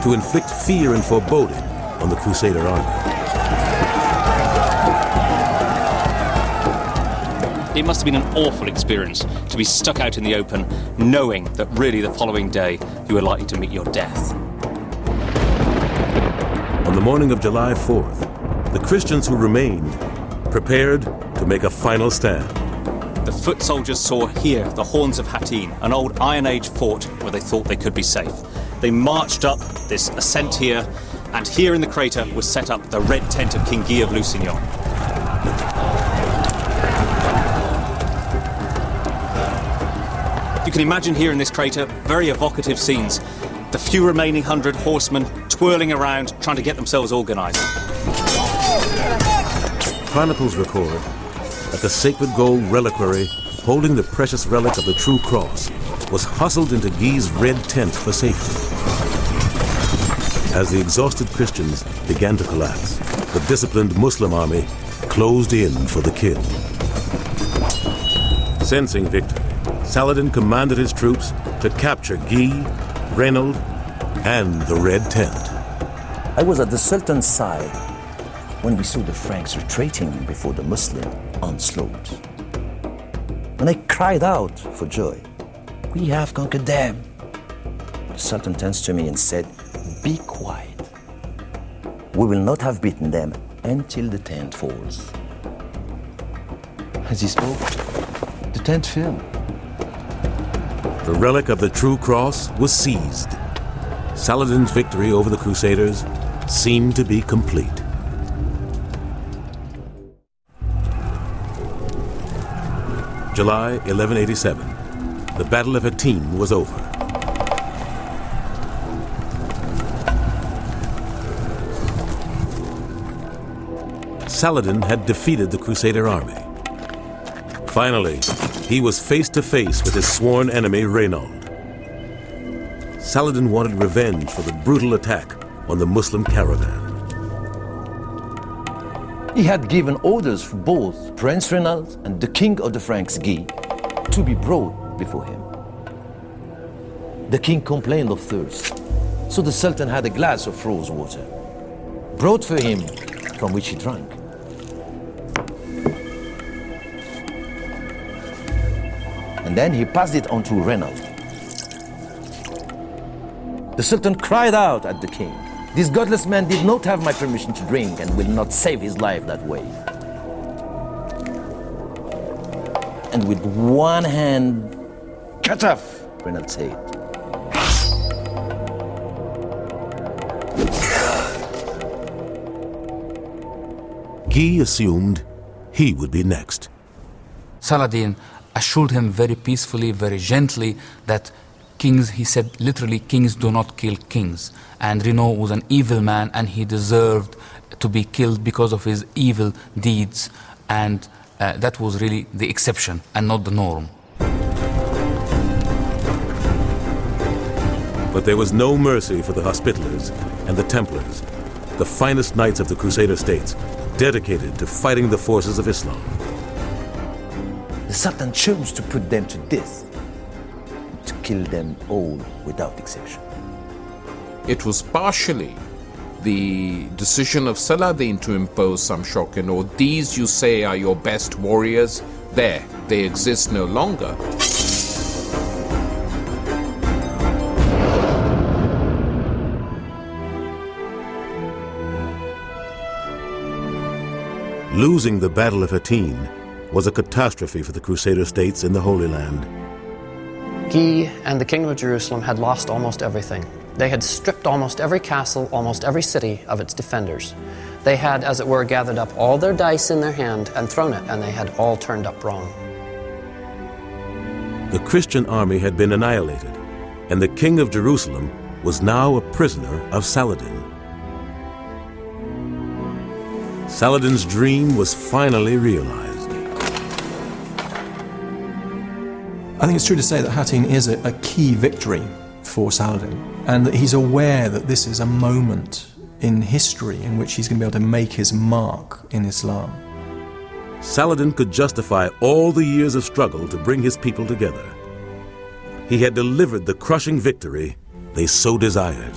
to inflict fear and foreboding on the Crusader army. It must have been an awful experience to be stuck out in the open, knowing that really the following day you were likely to meet your death. On the morning of July 4th, the Christians who remained prepared to make a final stand. The foot soldiers saw here the horns of Hattin, an old Iron Age fort where they thought they could be safe. They marched up this ascent here, and here in the crater was set up the red tent of King Guy of Lusignan. You can imagine here in this crater very evocative scenes. The few remaining 100 horsemen twirling around, trying to get themselves organised. Chronicles record that the sacred gold reliquary holding the precious relic of the true cross was hustled into Guy's red tent for safety. As the exhausted Christians began to collapse, the disciplined Muslim army closed in for the kill. Sensing victory, Saladin commanded his troops to capture Guy, Reynold, and the red tent. I was at the Sultan's side when we saw the Franks retreating before the Muslim onslaught. When I cried out for joy, "We have conquered them," the Sultan turns to me and said, "Be quiet. We will not have beaten them until the tent falls." As he spoke, the tent fell. The relic of the true cross was seized. Saladin's victory over the Crusaders seemed to be complete. July 1187. The Battle of Hattin was over. Saladin had defeated the Crusader army. Finally, he was face to face with his sworn enemy, Reynold. Saladin wanted revenge for the brutal attack on the Muslim caravan. He had given orders for both Prince Reynold and the king of the Franks, Guy, to be brought before him. The king complained of thirst, so the Sultan had a glass of rose water brought for him, from which he drank. And then he passed it on to Reynold. The Sultan cried out at the king, "This godless man did not have my permission to drink and will not save his life that way." And with one hand, cut off Reynold's head. Guy assumed he would be next. Saladin assured him very peacefully, very gently, that kings, he said literally, kings do not kill kings. And Reynaud was an evil man and he deserved to be killed because of his evil deeds. And that was really the exception and not the norm. But there was no mercy for the Hospitallers and the Templars, the finest knights of the Crusader states, dedicated to fighting the forces of Islam. The Sultan chose to put them to death, to kill them all without exception. It was partially the decision of Saladin to impose some shock and awe. These, you say, are your best warriors. There, they exist no longer. Losing the Battle of Hattin was a catastrophe for the Crusader states in the Holy Land. Guy and the Kingdom of Jerusalem had lost almost everything. They had stripped almost every castle, almost every city of its defenders. They had, as it were, gathered up all their dice in their hand and thrown it, and they had all turned up wrong. The Christian army had been annihilated, and the king of Jerusalem was now a prisoner of Saladin. Saladin's dream was finally realized. I think it's true to say that Hattin is a key victory for Saladin, and that he's aware that this is a moment in history in which he's going to be able to make his mark in Islam. Saladin could justify all the years of struggle to bring his people together. He had delivered the crushing victory they so desired.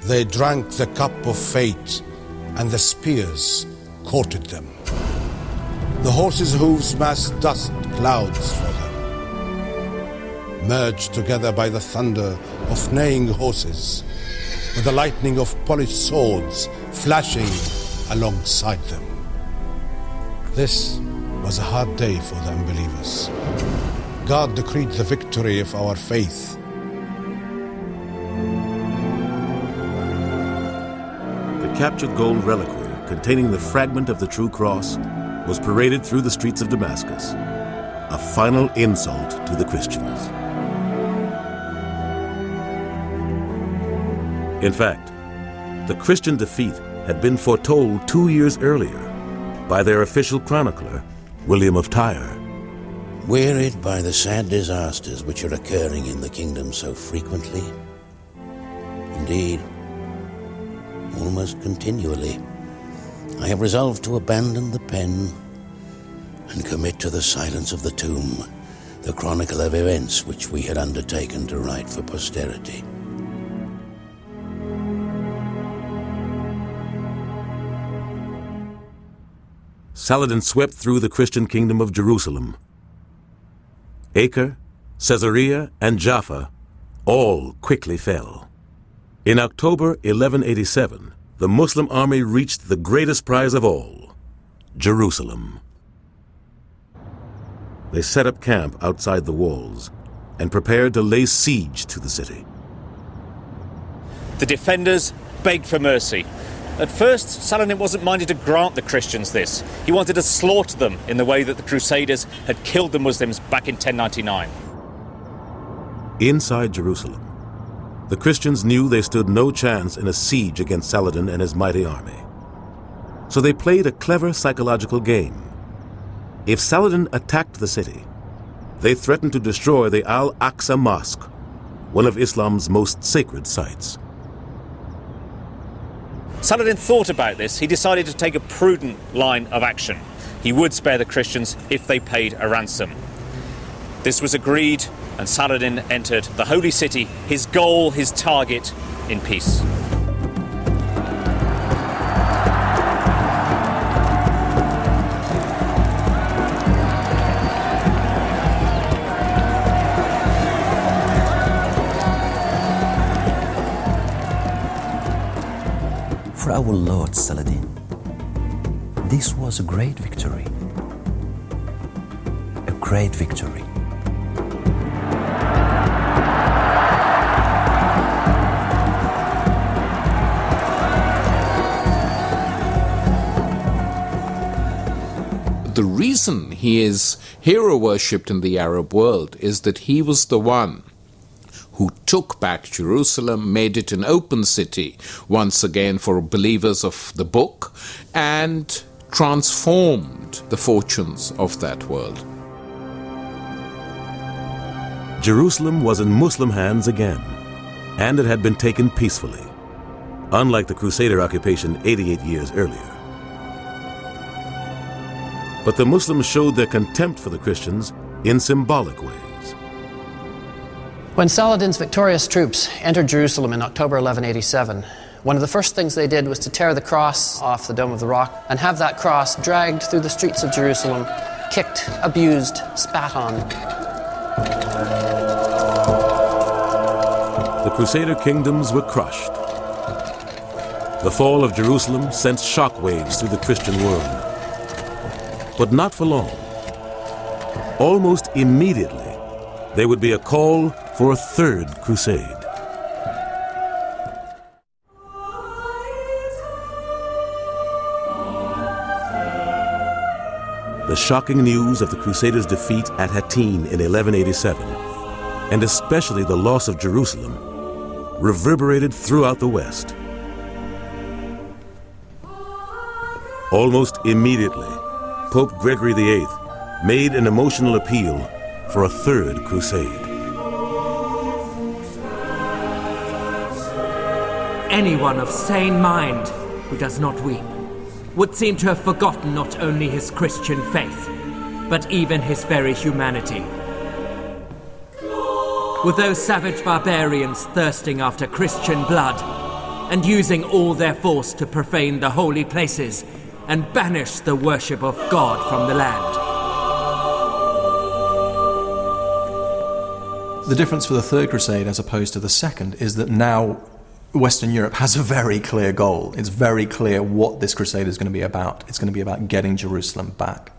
They drank the cup of fate, and the spears courted them. The horses' hooves massed dust clouds for them, merged together by the thunder of neighing horses, with the lightning of polished swords flashing alongside them. This was a hard day for the unbelievers. God decreed the victory of our faith. The captured gold reliquary containing the fragment of the true cross was paraded through the streets of Damascus, a final insult to the Christians. In fact, the Christian defeat had been foretold 2 years earlier by their official chronicler, William of Tyre. Wearied by the sad disasters which are occurring in the kingdom so frequently, indeed, almost continually, I have resolved to abandon the pen and commit to the silence of the tomb the chronicle of events which we had undertaken to write for posterity. Saladin swept through the Christian kingdom of Jerusalem. Acre, Caesarea, and Jaffa all quickly fell. In October 1187, the Muslim army reached the greatest prize of all, Jerusalem. They set up camp outside the walls and prepared to lay siege to the city. The defenders begged for mercy. At first, Saladin wasn't minded to grant the Christians this. He wanted to slaughter them in the way that the Crusaders had killed the Muslims back in 1099. Inside Jerusalem, the Christians knew they stood no chance in a siege against Saladin and his mighty army. So they played a clever psychological game. If Saladin attacked the city, they threatened to destroy the Al-Aqsa Mosque, one of Islam's most sacred sites. Saladin thought about this. He decided to take a prudent line of action. He would spare the Christians if they paid a ransom. This was agreed, and Saladin entered the holy city, his goal, his target, in peace. For our Lord Saladin, this was a great victory. A great victory. The reason he is hero worshipped in the Arab world is that he was the one who took back Jerusalem, made it an open city once again for believers of the book, and transformed the fortunes of that world. Jerusalem was in Muslim hands again, and it had been taken peacefully, unlike the Crusader occupation 88 years earlier. But the Muslims showed their contempt for the Christians in symbolic ways. When Saladin's victorious troops entered Jerusalem in October 1187, one of the first things they did was to tear the cross off the Dome of the Rock and have that cross dragged through the streets of Jerusalem, kicked, abused, spat on. The Crusader kingdoms were crushed. The fall of Jerusalem sent shockwaves through the Christian world. But not for long. Almost immediately, there would be a call for a third crusade. the shocking news of the Crusaders' defeat at Hattin in 1187, and especially the loss of Jerusalem, reverberated throughout the West. Almost immediately, Pope Gregory VIII made an emotional appeal for a third crusade. Anyone of sane mind who does not weep would seem to have forgotten not only his Christian faith, but even his very humanity. With those savage barbarians thirsting after Christian blood and using all their force to profane the holy places and banish the worship of God from the land. The difference for the Third Crusade as opposed to the Second is that now Western Europe has a very clear goal. It's very clear what this crusade is going to be about. It's going to be about getting Jerusalem back.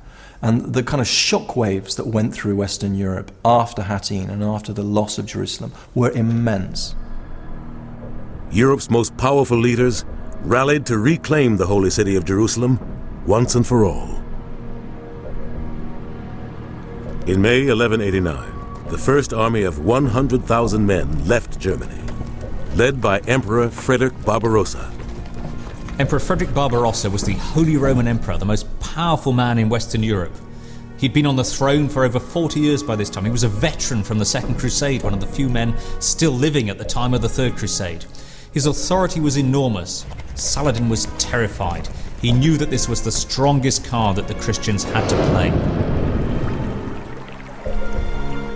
And the kind of shockwaves that went through Western Europe after Hattin and after the loss of Jerusalem were immense. Europe's most powerful leaders rallied to reclaim the holy city of Jerusalem once and for all. In May 1189, the first army of 100,000 men left Germany, led by Emperor Frederick Barbarossa. Emperor Frederick Barbarossa was the Holy Roman Emperor, the most powerful man in Western Europe. He'd been on the throne for over 40 years by this time. He was a veteran from the Second Crusade, one of the few men still living at the time of the Third Crusade. His authority was enormous. Saladin was terrified. He knew that this was the strongest card that the Christians had to play.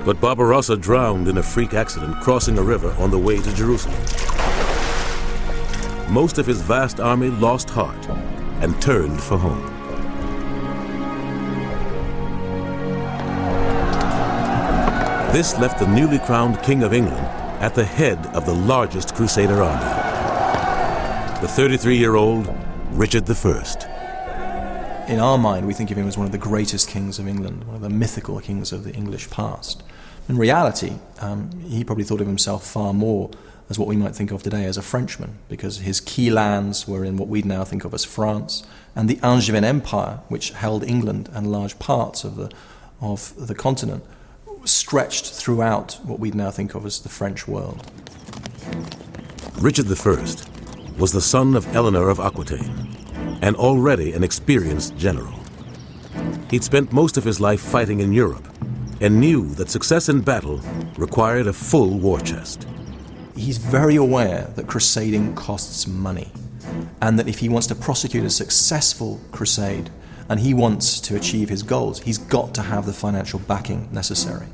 But Barbarossa drowned in a freak accident crossing a river on the way to Jerusalem. Most of his vast army lost heart and turned for home. This left the newly crowned King of England at the head of the largest Crusader army, the 33-year-old Richard I. In our mind, we think of him as one of the greatest kings of England, one of the mythical kings of the English past. In reality, he probably thought of himself far more as what we might think of today as a Frenchman, because his key lands were in what we'd now think of as France, and the Angevin Empire, which held England and large parts of the continent, stretched throughout what we'd now think of as the French world. Richard I was the son of Eleanor of Aquitaine, and already an experienced general. He'd spent most of his life fighting in Europe, and knew that success in battle required a full war chest. He's very aware that crusading costs money, and that if he wants to prosecute a successful crusade, and he wants to achieve his goals, he's got to have the financial backing necessary.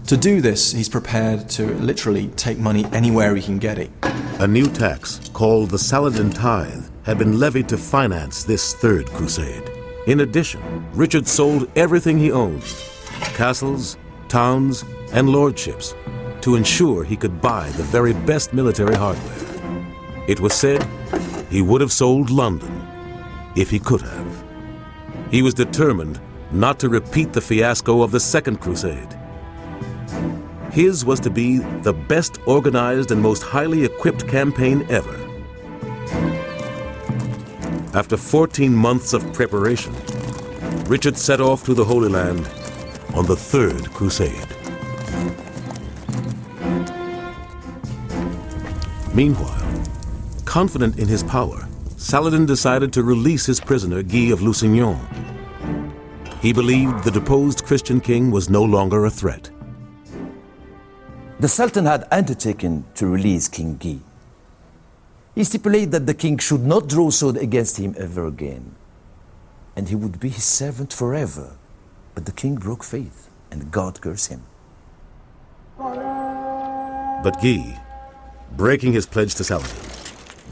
To do this, he's prepared to literally take money anywhere he can get it. A new tax, called the Saladin Tithe, had been levied to finance this third crusade. In addition, Richard sold everything he owned, castles, towns, and lordships, to ensure he could buy the very best military hardware. It was said he would have sold London if he could have. He was determined not to repeat the fiasco of the Second Crusade. His was to be the best organized and most highly equipped campaign ever. After 14 months of preparation, Richard set off to the Holy Land on the Third Crusade. Meanwhile, confident in his power, Saladin decided to release his prisoner Guy of Lusignan. He believed the deposed Christian king was no longer a threat. The Sultan had undertaken to release King Guy. He stipulated that the king should not draw sword against him ever again, and he would be his servant forever. But the king broke faith, and God cursed him. But Guy, breaking his pledge to Saladin,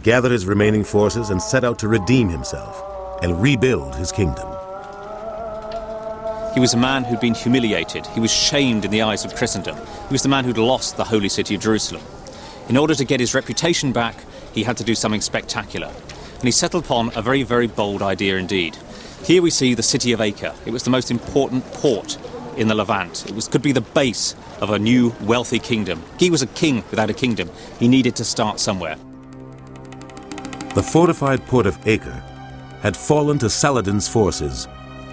gathered his remaining forces and set out to redeem himself and rebuild his kingdom. He was a man who'd been humiliated. He was shamed in the eyes of Christendom. He was the man who'd lost the holy city of Jerusalem. In order to get his reputation back, he had to do something spectacular. And he settled upon a very, very bold idea indeed. Here we see the city of Acre. It was the most important port in the Levant. It could be the base of a new, wealthy kingdom. Guy was a king without a kingdom. He needed to start somewhere. The fortified port of Acre had fallen to Saladin's forces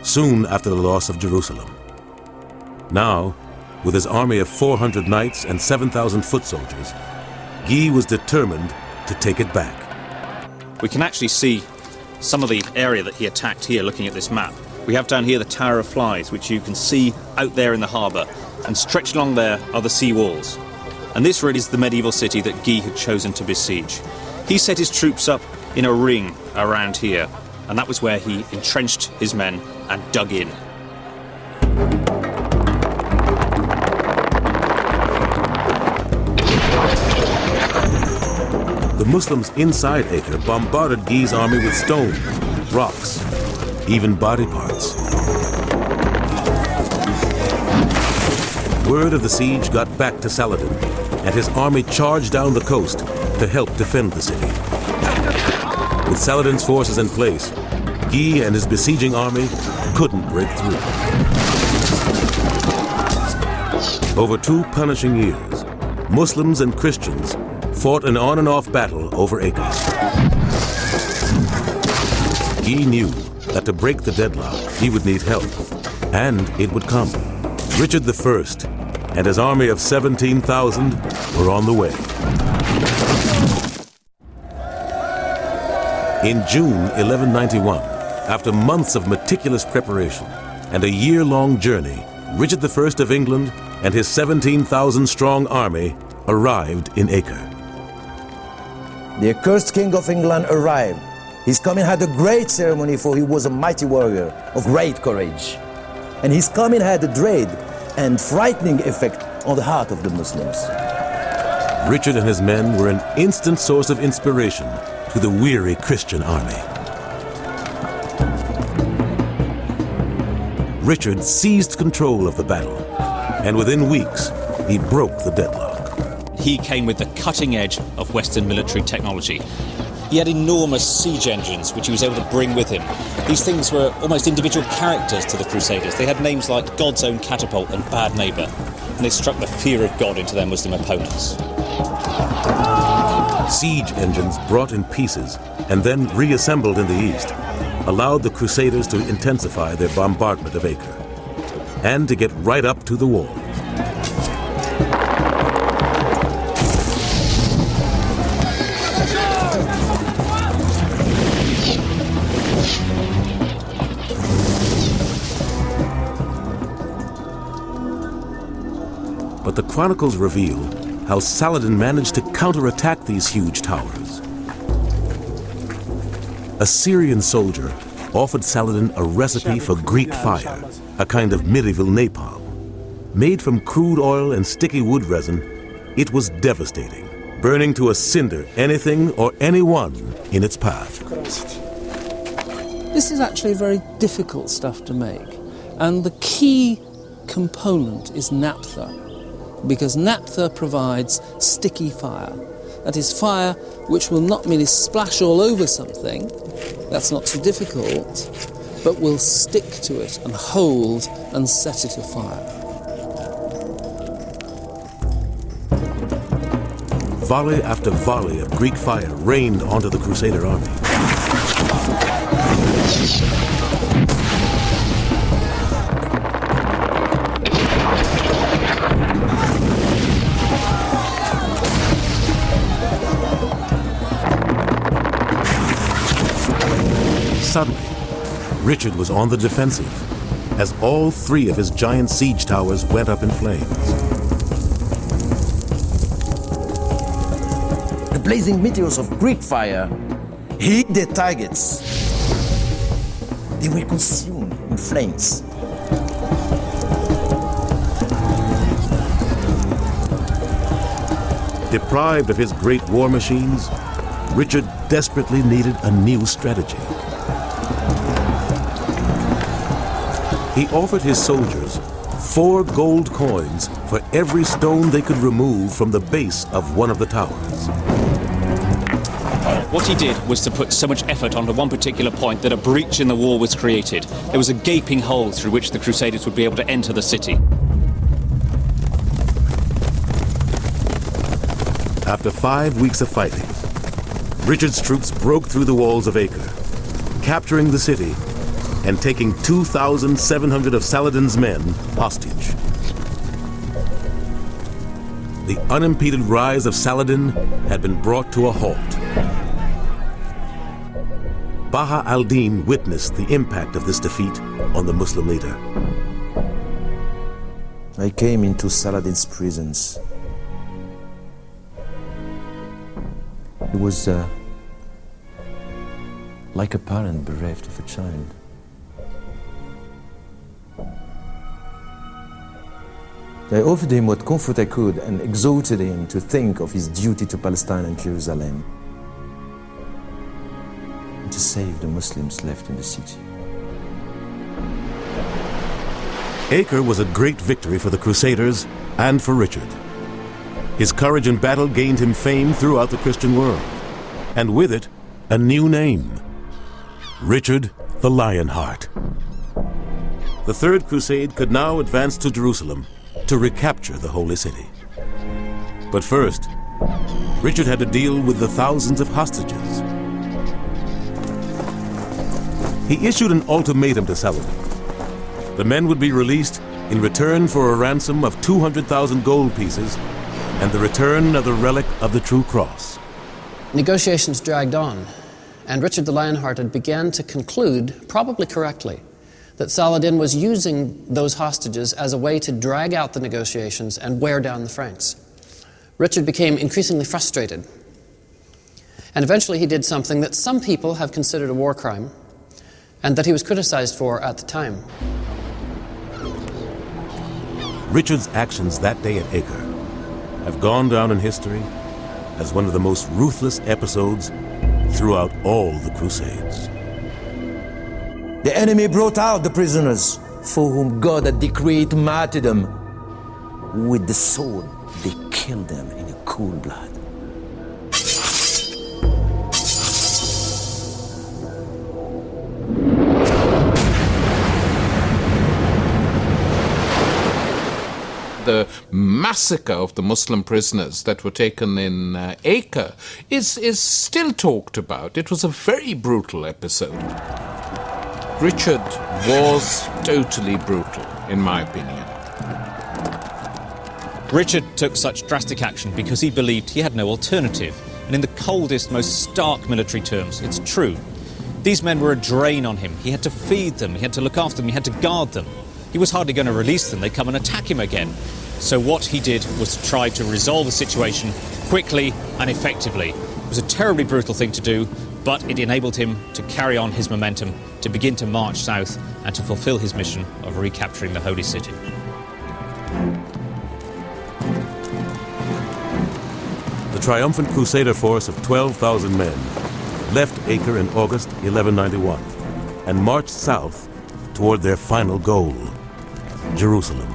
soon after the loss of Jerusalem. Now, with his army of 400 knights and 7,000 foot soldiers, Guy was determined to take it back. We can actually see some of the area that he attacked here looking at this map. We have down here the Tower of Flies, which you can see out there in the harbour, and stretched along there are the sea walls. And this really is the medieval city that Guy had chosen to besiege. He set his troops up in a ring around here, and that was where he entrenched his men and dug in. The Muslims inside Acre bombarded Guy's army with stones, rocks, even body parts. Word of the siege got back to Saladin, and his army charged down the coast to help defend the city. With Saladin's forces in place, Guy and his besieging army couldn't break through. Over 2 punishing years, Muslims and Christians fought an on and off battle over Acre. Guy knew that to break the deadlock, he would need help, and it would come. Richard I and his army of 17,000 were on the way. In June 1191, after months of meticulous preparation and a year-long journey, Richard I of England and his 17,000-strong army arrived in Acre. The accursed King of England arrived. His coming had a great ceremony, for he was a mighty warrior of great courage. And his coming had a dread and frightening effect on the heart of the Muslims. Richard and his men were an instant source of inspiration to the weary Christian army. Richard seized control of the battle, and within weeks, he broke the deadlock. He came with the cutting edge of Western military technology. He had enormous siege engines which he was able to bring with him. These things were almost individual characters to the Crusaders. They had names like God's Own Catapult and Bad Neighbour, and they struck the fear of God into their Muslim opponents. Siege engines brought in pieces and then reassembled in the east allowed the Crusaders to intensify their bombardment of Acre and to get right up to the wall. But the chronicles reveal how Saladin managed to counterattack these huge towers. A Syrian soldier offered Saladin a recipe for Greek fire, a kind of medieval napalm. Made from crude oil and sticky wood resin, it was devastating, burning to a cinder anything or anyone in its path. This is actually very difficult stuff to make, and the key component is naphtha, because naphtha provides sticky fire. That is fire which will not merely splash all over something, that's not too difficult, but will stick to it and hold and set it afire. Volley after volley of Greek fire rained onto the Crusader army. Suddenly, Richard was on the defensive as all 3 of his giant siege towers went up in flames. The blazing meteors of Greek fire hit their targets. They were consumed in flames. Deprived of his great war machines, Richard desperately needed a new strategy. He offered his soldiers 4 gold coins for every stone they could remove from the base of one of the towers. What he did was to put so much effort onto one particular point that a breach in the wall was created. There was a gaping hole through which the Crusaders would be able to enter the city. After 5 weeks of fighting, Richard's troops broke through the walls of Acre, capturing the city and taking 2,700 of Saladin's men hostage. The unimpeded rise of Saladin had been brought to a halt. Baha al-Din witnessed the impact of this defeat on the Muslim leader. I came into Saladin's prisons. It was like a parent bereft of a child. I offered him what comfort I could and exhorted him to think of his duty to Palestine and Jerusalem, and to save the Muslims left in the city. Acre was a great victory for the Crusaders and for Richard. His courage in battle gained him fame throughout the Christian world, and with it, a new name: Richard the Lionheart. The Third Crusade could now advance to Jerusalem to recapture the Holy City. But first, Richard had to deal with the thousands of hostages. He issued an ultimatum to Saladin. The men would be released in return for a ransom of 200,000 gold pieces and the return of the relic of the True Cross. Negotiations dragged on, and Richard the Lionhearted began to conclude, probably correctly, that Saladin was using those hostages as a way to drag out the negotiations and wear down the Franks. Richard became increasingly frustrated, and eventually he did something that some people have considered a war crime, and that he was criticized for at the time. Richard's actions that day at Acre have gone down in history as one of the most ruthless episodes throughout all the Crusades. The enemy brought out the prisoners for whom God had decreed martyrdom. With the sword, they killed them in cool blood. The massacre of the Muslim prisoners that were taken in Acre is still talked about. It was a very brutal episode. Richard was totally brutal, in my opinion. Richard took such drastic action because he believed he had no alternative. And in the coldest, most stark military terms, it's true. These men were a drain on him. He had to feed them, he had to look after them, he had to guard them. He was hardly going to release them. They'd come and attack him again. So what he did was to try to resolve the situation quickly and effectively. It was a terribly brutal thing to do, but it enabled him to carry on his momentum, to begin to march south and to fulfill his mission of recapturing the Holy City. The triumphant Crusader force of 12,000 men left Acre in August 1191 and marched south toward their final goal, Jerusalem.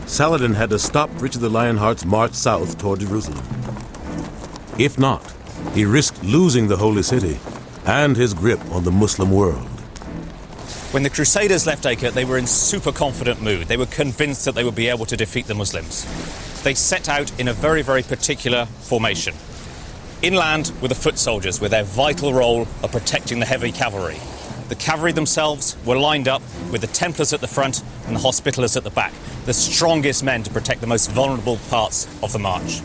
Saladin had to stop Richard the Lionheart's march south toward Jerusalem. If not, he risked losing the Holy City and his grip on the Muslim world. When the Crusaders left Acre, they were in super confident mood. They were convinced that they would be able to defeat the Muslims. They set out in a very, very particular formation. Inland were the foot soldiers with their vital role of protecting the heavy cavalry. The cavalry themselves were lined up with the Templars at the front and the Hospitallers at the back, the strongest men to protect the most vulnerable parts of the march.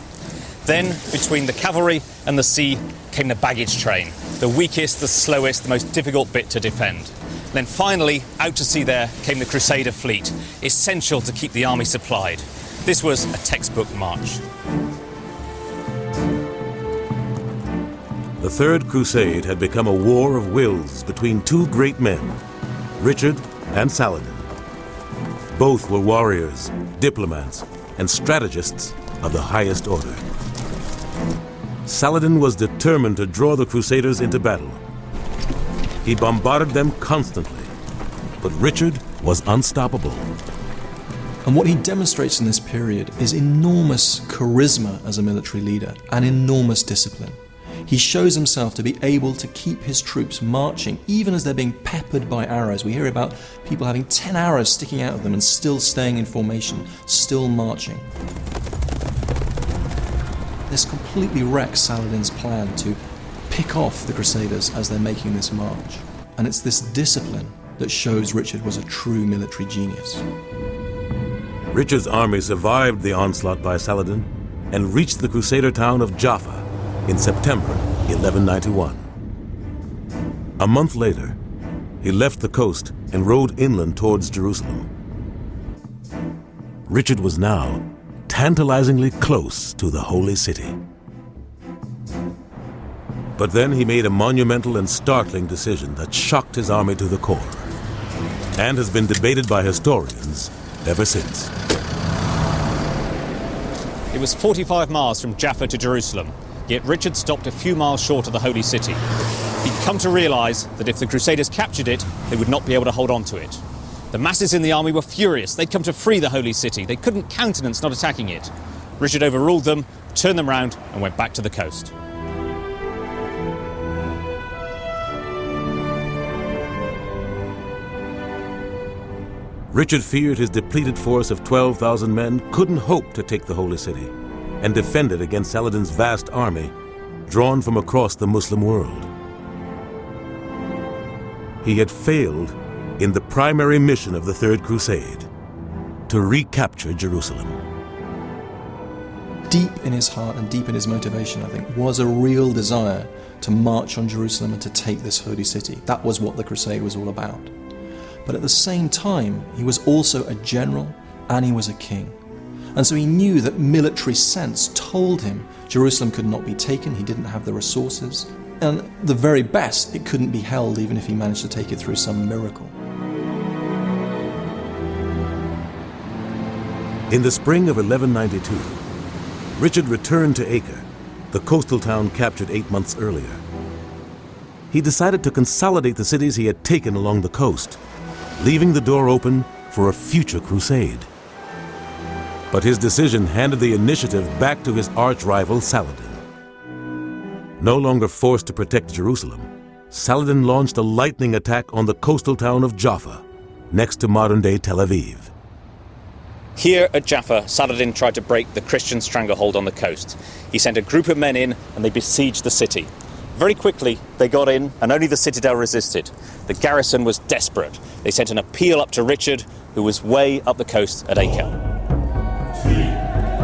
Then, between the cavalry and the sea, came the baggage train, the weakest, the slowest, the most difficult bit to defend. Then finally, out to sea there came the Crusader fleet, essential to keep the army supplied. This was a textbook march. The Third Crusade had become a war of wills between two great men, Richard and Saladin. Both were warriors, diplomats, and strategists of the highest order. Saladin was determined to draw the Crusaders into battle. He bombarded them constantly, but Richard was unstoppable. And what he demonstrates in this period is enormous charisma as a military leader and enormous discipline. He shows himself to be able to keep his troops marching, even as they're being peppered by arrows. We hear about people having 10 arrows sticking out of them and still staying in formation, still marching. This completely wrecks Saladin's plan to pick off the Crusaders as they're making this march. And it's this discipline that shows Richard was a true military genius. Richard's army survived the onslaught by Saladin and reached the Crusader town of Jaffa in September 1191. A month later, he left the coast and rode inland towards Jerusalem. Richard was now tantalizingly close to the holy city. But then he made a monumental and startling decision that shocked his army to the core, and has been debated by historians ever since. It was 45 miles from Jaffa to Jerusalem, yet Richard stopped a few miles short of the holy city. He'd come to realise that if the Crusaders captured it, they would not be able to hold on to it. The masses in the army were furious. They'd come to free the holy city. They couldn't countenance not attacking it. Richard overruled them, turned them round, and went back to the coast. Richard feared his depleted force of 12,000 men couldn't hope to take the holy city and defend it against Saladin's vast army drawn from across the Muslim world. He had failed in the primary mission of the Third Crusade, to recapture Jerusalem. Deep in his heart and deep in his motivation, I think, was a real desire to march on Jerusalem and to take this holy city. That was what the crusade was all about. But at the same time, he was also a general and he was a king. And so he knew that military sense told him Jerusalem could not be taken, he didn't have the resources, and the very best, it couldn't be held even if he managed to take it through some miracle. In the spring of 1192, Richard returned to Acre, the coastal town captured 8 months earlier. He decided to consolidate the cities he had taken along the coast, leaving the door open for a future crusade. But his decision handed the initiative back to his arch-rival Saladin. No longer forced to protect Jerusalem, Saladin launched a lightning attack on the coastal town of Jaffa, next to modern-day Tel Aviv. Here at Jaffa, Saladin tried to break the Christian stranglehold on the coast. He sent a group of men in and they besieged the city. Very quickly, they got in and only the citadel resisted. The garrison was desperate. They sent an appeal up to Richard, who was way up the coast at Acre.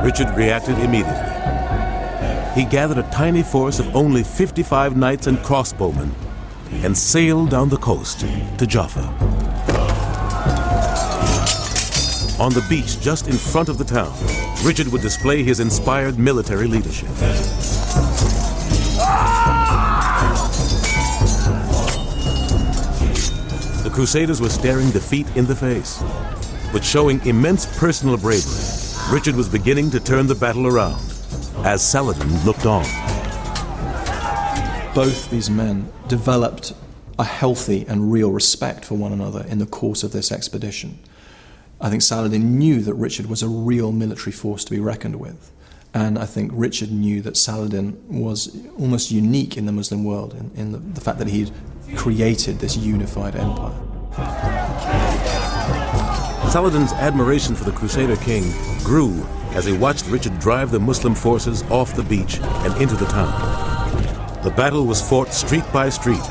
Richard reacted immediately. He gathered a tiny force of only 55 knights and crossbowmen and sailed down the coast to Jaffa. On the beach just in front of the town, Richard would display his inspired military leadership. The Crusaders were staring defeat in the face, but showing immense personal bravery, Richard was beginning to turn the battle around as Saladin looked on. Both these men developed a healthy and real respect for one another in the course of this expedition. I think Saladin knew that Richard was a real military force to be reckoned with. And I think Richard knew that Saladin was almost unique in the Muslim world in the fact that he'd created this unified empire. Saladin's admiration for the Crusader king grew as he watched Richard drive the Muslim forces off the beach and into the town. The battle was fought street by street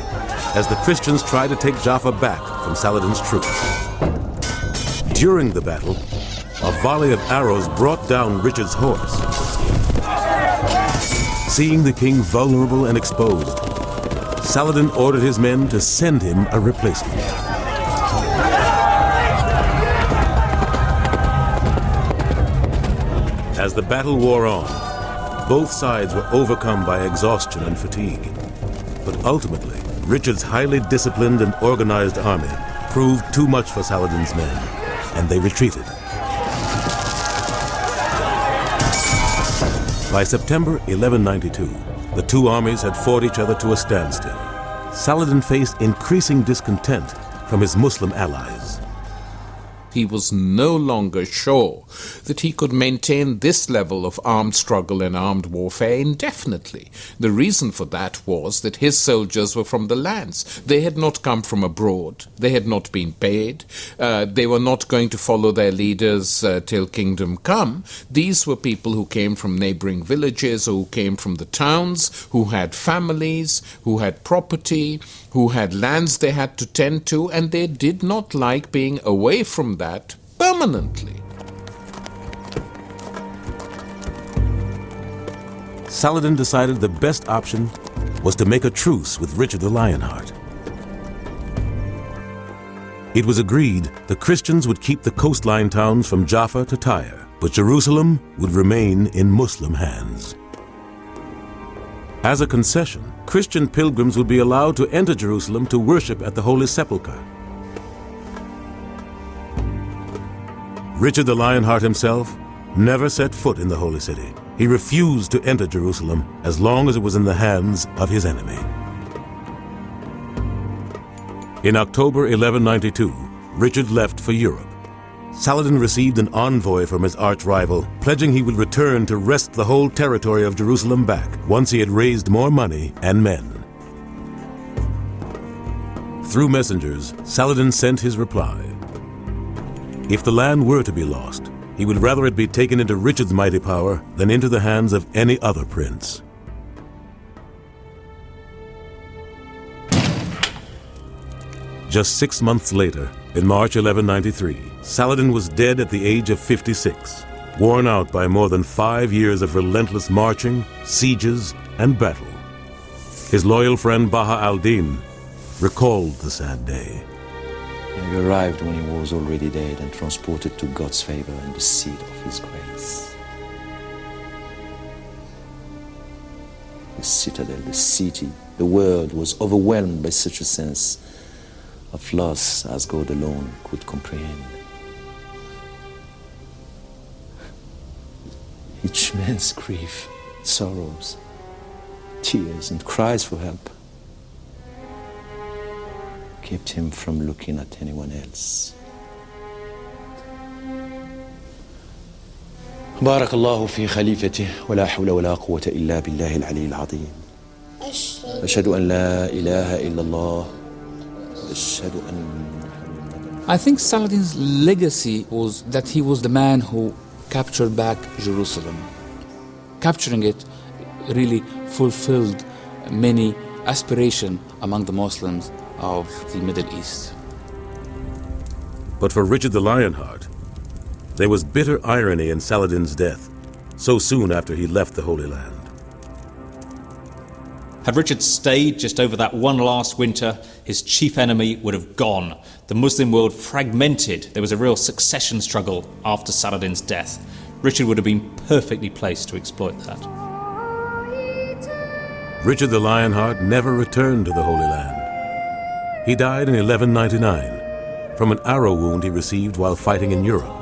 as the Christians tried to take Jaffa back from Saladin's troops. During the battle, a volley of arrows brought down Richard's horse. Seeing the king vulnerable and exposed, Saladin ordered his men to send him a replacement. As the battle wore on, both sides were overcome by exhaustion and fatigue. But ultimately, Richard's highly disciplined and organized army proved too much for Saladin's men, and they retreated. By September 1192, the two armies had fought each other to a standstill. Saladin faced increasing discontent from his Muslim allies. He was no longer sure that he could maintain this level of armed struggle and armed warfare indefinitely. The reason for that was that his soldiers were from the lands. They had not come from abroad. They had not been paid. They were not going to follow their leaders till kingdom come. These were people who came from neighboring villages, or who came from the towns, who had families, who had property, who had lands they had to tend to, and they did not like being away from that permanently. Saladin decided the best option was to make a truce with Richard the Lionheart. It was agreed the Christians would keep the coastline towns from Jaffa to Tyre, but Jerusalem would remain in Muslim hands. As a concession, Christian pilgrims would be allowed to enter Jerusalem to worship at the Holy Sepulchre. Richard the Lionheart himself never set foot in the Holy City. He refused to enter Jerusalem as long as it was in the hands of his enemy. In October 1192, Richard left for Europe. Saladin received an envoy from his arch-rival, pledging he would return to wrest the whole territory of Jerusalem back once he had raised more money and men. Through messengers, Saladin sent his reply. If the land were to be lost, he would rather it be taken into Richard's mighty power than into the hands of any other prince. Just 6 months later, in March 1193, Saladin was dead at the age of 56, worn out by more than 5 years of relentless marching, sieges, and battle. His loyal friend Baha al-Din recalled the sad day. I arrived when he was already dead and transported to God's favor and the seat of his grace. The citadel, the city, the world was overwhelmed by such a sense of loss as God alone could comprehend. Each man's grief, sorrows, tears, and cries for help kept him from looking at anyone else. بارك الله في خليفته ولا حول ولا قوة إلا بالله العلي العظيم. أشهد أن لا إله إلا الله. أشهد أن I think Saladin's legacy was that he was the man who captured back Jerusalem. Capturing it really fulfilled many aspirations among the Muslims of the Middle East. But for Richard the Lionheart, there was bitter irony in Saladin's death, so soon after he left the Holy Land. Had Richard stayed just over that one last winter, his chief enemy would have gone. The Muslim world fragmented. There was a real succession struggle after Saladin's death. Richard would have been perfectly placed to exploit that. Richard the Lionheart never returned to the Holy Land. He died in 1199 from an arrow wound he received while fighting in Europe.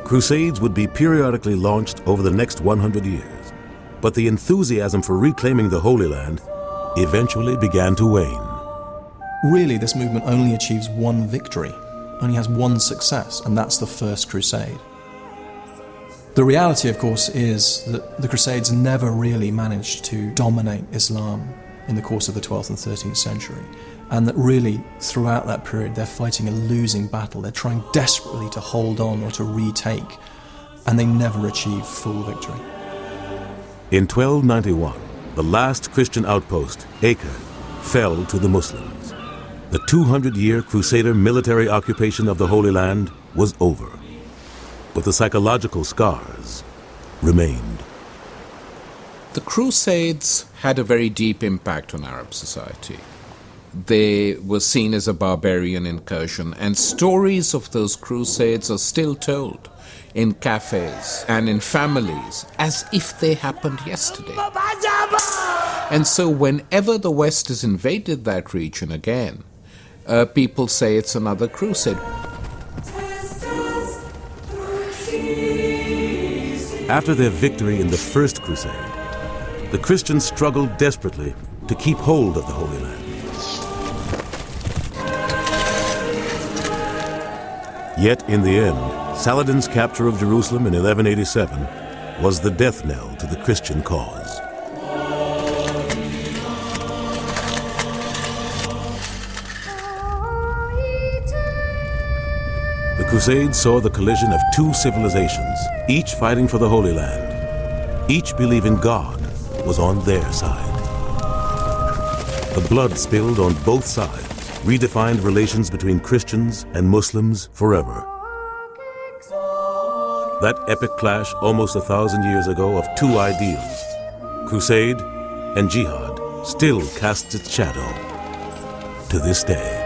Crusades would be periodically launched over the next 100 years, but the enthusiasm for reclaiming the Holy Land eventually began to wane. Really, this movement only achieves one victory, only has one success, and that's the First Crusade. The reality, of course, is that the Crusades never really managed to dominate Islam in the course of the 12th and 13th century, and that really, throughout that period, they're fighting a losing battle. They're trying desperately to hold on or to retake, and they never achieve full victory. In 1291, the last Christian outpost, Acre, fell to the Muslims. The 200-year Crusader military occupation of the Holy Land was over, but the psychological scars remained. The Crusades had a very deep impact on Arab society. They were seen as a barbarian incursion, and stories of those Crusades are still told in cafes and in families as if they happened yesterday. And so whenever the West has invaded that region again, people say it's another crusade. After their victory in the First Crusade, the Christians struggled desperately to keep hold of the Holy Land. Yet in the end, Saladin's capture of Jerusalem in 1187 was the death knell to the Christian cause. The Crusades saw the collision of two civilizations, each fighting for the Holy Land, each believing God was on their side. The blood spilled on both sides redefined relations between Christians and Muslims forever. That epic clash almost 1,000 years ago of two ideals, crusade and jihad, still casts its shadow to this day.